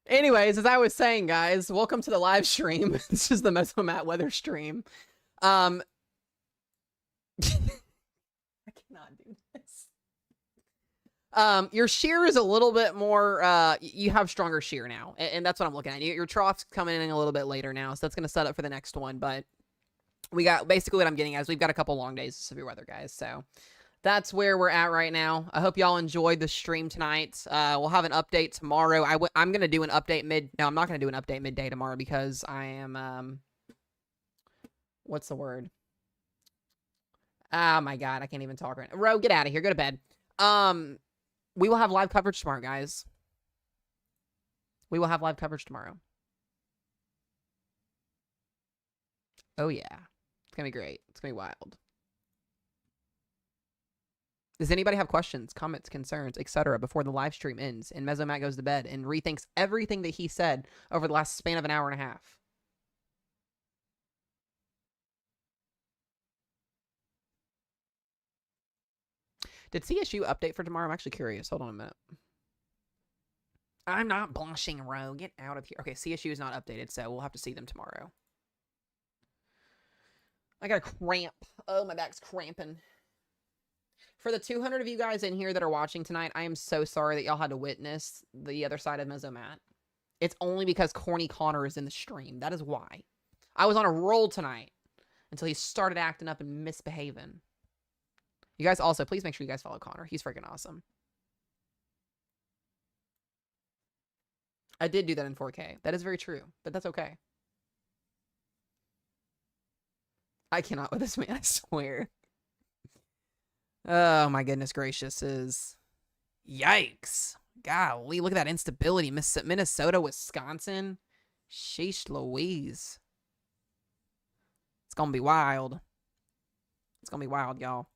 Anyways, as I was saying, guys, welcome to the live stream. This is the Mesomat weather stream. I cannot do this. Your shear is a little bit more, you have stronger shear now, and that's what I'm looking at. Your trough's coming in a little bit later now, so that's going to set up for the next one, but we got, basically what I'm getting at is we've got a couple long days of severe weather, guys, so that's where we're at right now. I hope y'all enjoyed the stream tonight. We'll have an update tomorrow. I'm going to do an update I'm not going to do an update midday tomorrow because I am, what's the word? Oh my God, I can't even talk right now. Ro, get out of here. Go to bed. We will have live coverage tomorrow, guys. We will have live coverage tomorrow. Oh yeah. It's going to be great. It's going to be wild. Does anybody have questions, comments, concerns, etc. before the live stream ends and Mesomat goes to bed and rethinks everything that he said over the last span of an hour and a half? Did CSU update for tomorrow? I'm actually curious. Hold on a minute. I'm not blushing, Ro. Get out of here. Okay, CSU is not updated, so we'll have to see them tomorrow. I got a cramp. Oh, my back's cramping. For the 200 of you guys in here that are watching tonight, I am so sorry that y'all had to witness the other side of Mesomat. It's only because Corny Connor is in the stream. That is why. I was on a roll tonight until he started acting up and misbehaving. You guys also, please make sure you guys follow Connor. He's freaking awesome. I did do that in 4K. That is very true, but that's okay. I cannot with this man, I swear. Oh my goodness gracious, yikes. Golly, look at that instability. Minnesota, Wisconsin. Sheesh Louise. It's gonna be wild. It's gonna be wild, y'all.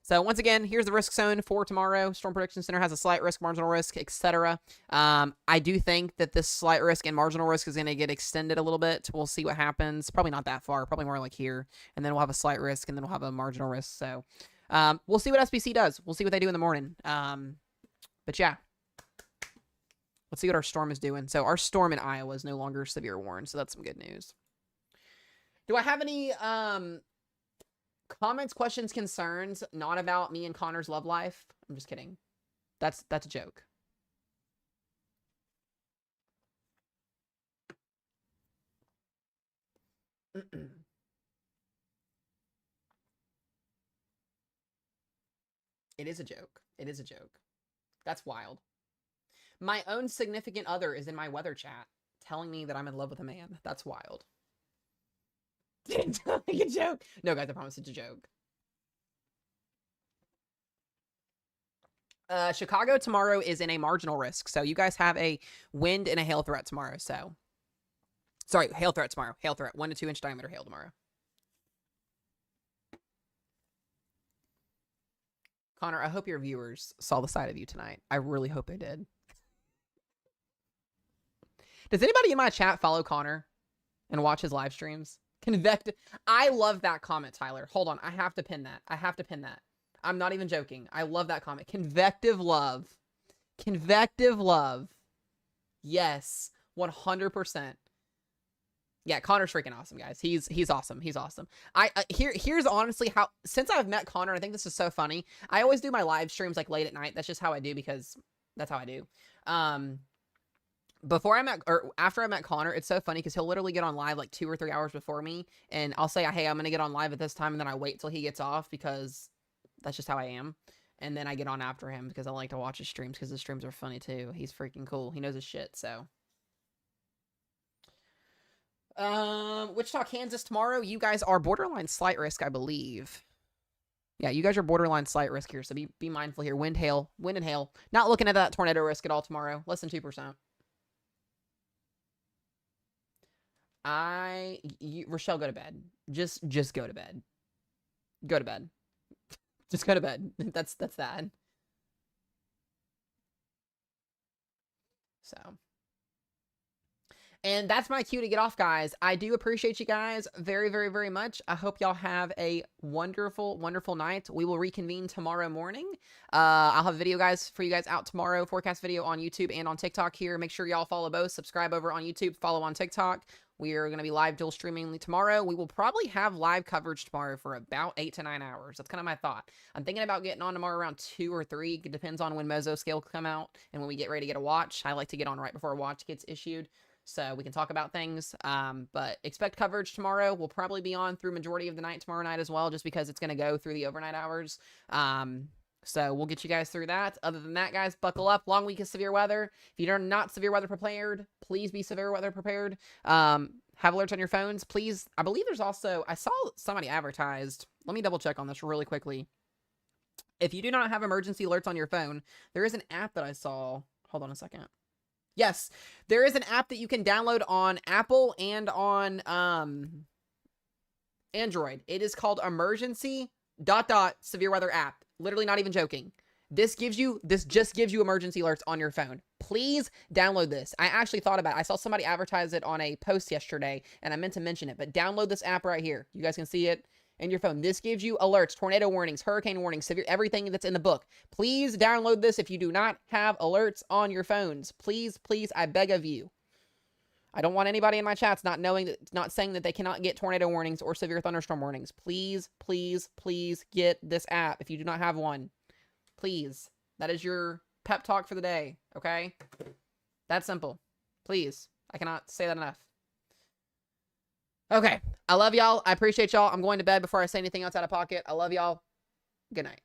So once again, here's the risk zone for tomorrow. Storm Prediction Center has a slight risk, marginal risk, etc. I do think that this slight risk and marginal risk is going to get extended a little bit. We'll see what happens. Probably not that far. Probably more like here. And then we'll have a slight risk, and then we'll have a marginal risk. So we'll see what SBC does. We'll see what they do in the morning. But yeah. Let's see what our storm is doing. So our storm in Iowa is no longer severe warned. So that's some good news. Do I have any comments, questions, concerns, not about me and Connor's love life? I'm just kidding. That's a joke. It is a joke. It is a joke. That's wild. My own significant other is in my weather chat telling me that I'm in love with a man. That's wild. It's like a joke. No, guys, I promise it's a joke. Chicago tomorrow is in a marginal risk. So you guys have a wind and a hail threat tomorrow. So Sorry, hail threat tomorrow. Hail threat. 1 to 2 inch diameter hail tomorrow. Connor, I hope your viewers saw the side of you tonight. I really hope they did. Does anybody in my chat follow Connor and watch his live streams? Convective. I love that comment, Tyler. Hold on. I have to pin that. I have to pin that. I'm not even joking. I love that comment. Convective love. Convective love. Yes. 100%. Yeah, Connor's freaking awesome, guys. He's awesome. He's awesome. Here's honestly how, since I've met Connor, I think this is so funny. I always do my live streams like late at night. That's just how I do because that's how I do. Before I met, or after I met Connor, it's so funny because he'll literally get on live like 2 or 3 hours before me, and I'll say, hey, I'm gonna get on live at this time, and then I wait till he gets off because that's just how I am. And then I get on after him because I like to watch his streams because his streams are funny too. He's freaking cool. He knows his shit, so. Wichita, Kansas tomorrow. You guys are borderline slight risk, I believe. Yeah, you guys are borderline slight risk here, so be mindful here. Wind and hail. Not looking at that tornado risk at all tomorrow. Less than 2%. Rochelle, go to bed. Just go to bed. Go to bed. Just go to bed. That's that. So. And that's my cue to get off, guys. I do appreciate you guys very, very, very much. I hope y'all have a wonderful, wonderful night. We will reconvene tomorrow morning. I'll have a video, guys, for you guys out tomorrow. Forecast video on YouTube and on TikTok here. Make sure y'all follow both. Subscribe over on YouTube. Follow on TikTok. We are going to be live dual streaming tomorrow. We will probably have live coverage tomorrow for about 8 to 9 hours. That's kind of my thought. I'm thinking about getting on tomorrow around 2 or 3. It depends on when Mozo Scale come out and when we get ready to get a watch. I like to get on right before a watch gets issued, so we can talk about things. But expect coverage tomorrow. We'll probably be on through majority of the night tomorrow night as well, just because it's going to go through the overnight hours. So we'll get you guys through that. Other than that, guys, buckle up. Long week of severe weather. If you're not severe weather prepared, please be severe weather prepared. Have alerts on your phones, please. I believe there's also, I saw somebody advertised. Let me double check on this really quickly. If you do not have emergency alerts on your phone, there is an app that I saw. Hold on a second. Yes, there is an app that you can download on Apple and on Android. It is called Emergency ... Severe Weather app. Literally not even joking. This just gives you emergency alerts on your phone. Please download this. I actually thought about it. I saw somebody advertise it on a post yesterday, and I meant to mention it, but download this app right here. You guys can see it in your phone. This gives you alerts, tornado warnings, hurricane warnings, severe, everything that's in the book. Please download this if you do not have alerts on your phones. Please, please, I beg of you. I don't want anybody in my chats not saying that they cannot get tornado warnings or severe thunderstorm warnings. Please, please, please get this app if you do not have one. Please. That is your pep talk for the day, okay? That's simple. Please. I cannot say that enough. Okay. I love y'all. I appreciate y'all. I'm going to bed before I say anything else out of pocket. I love y'all. Good night.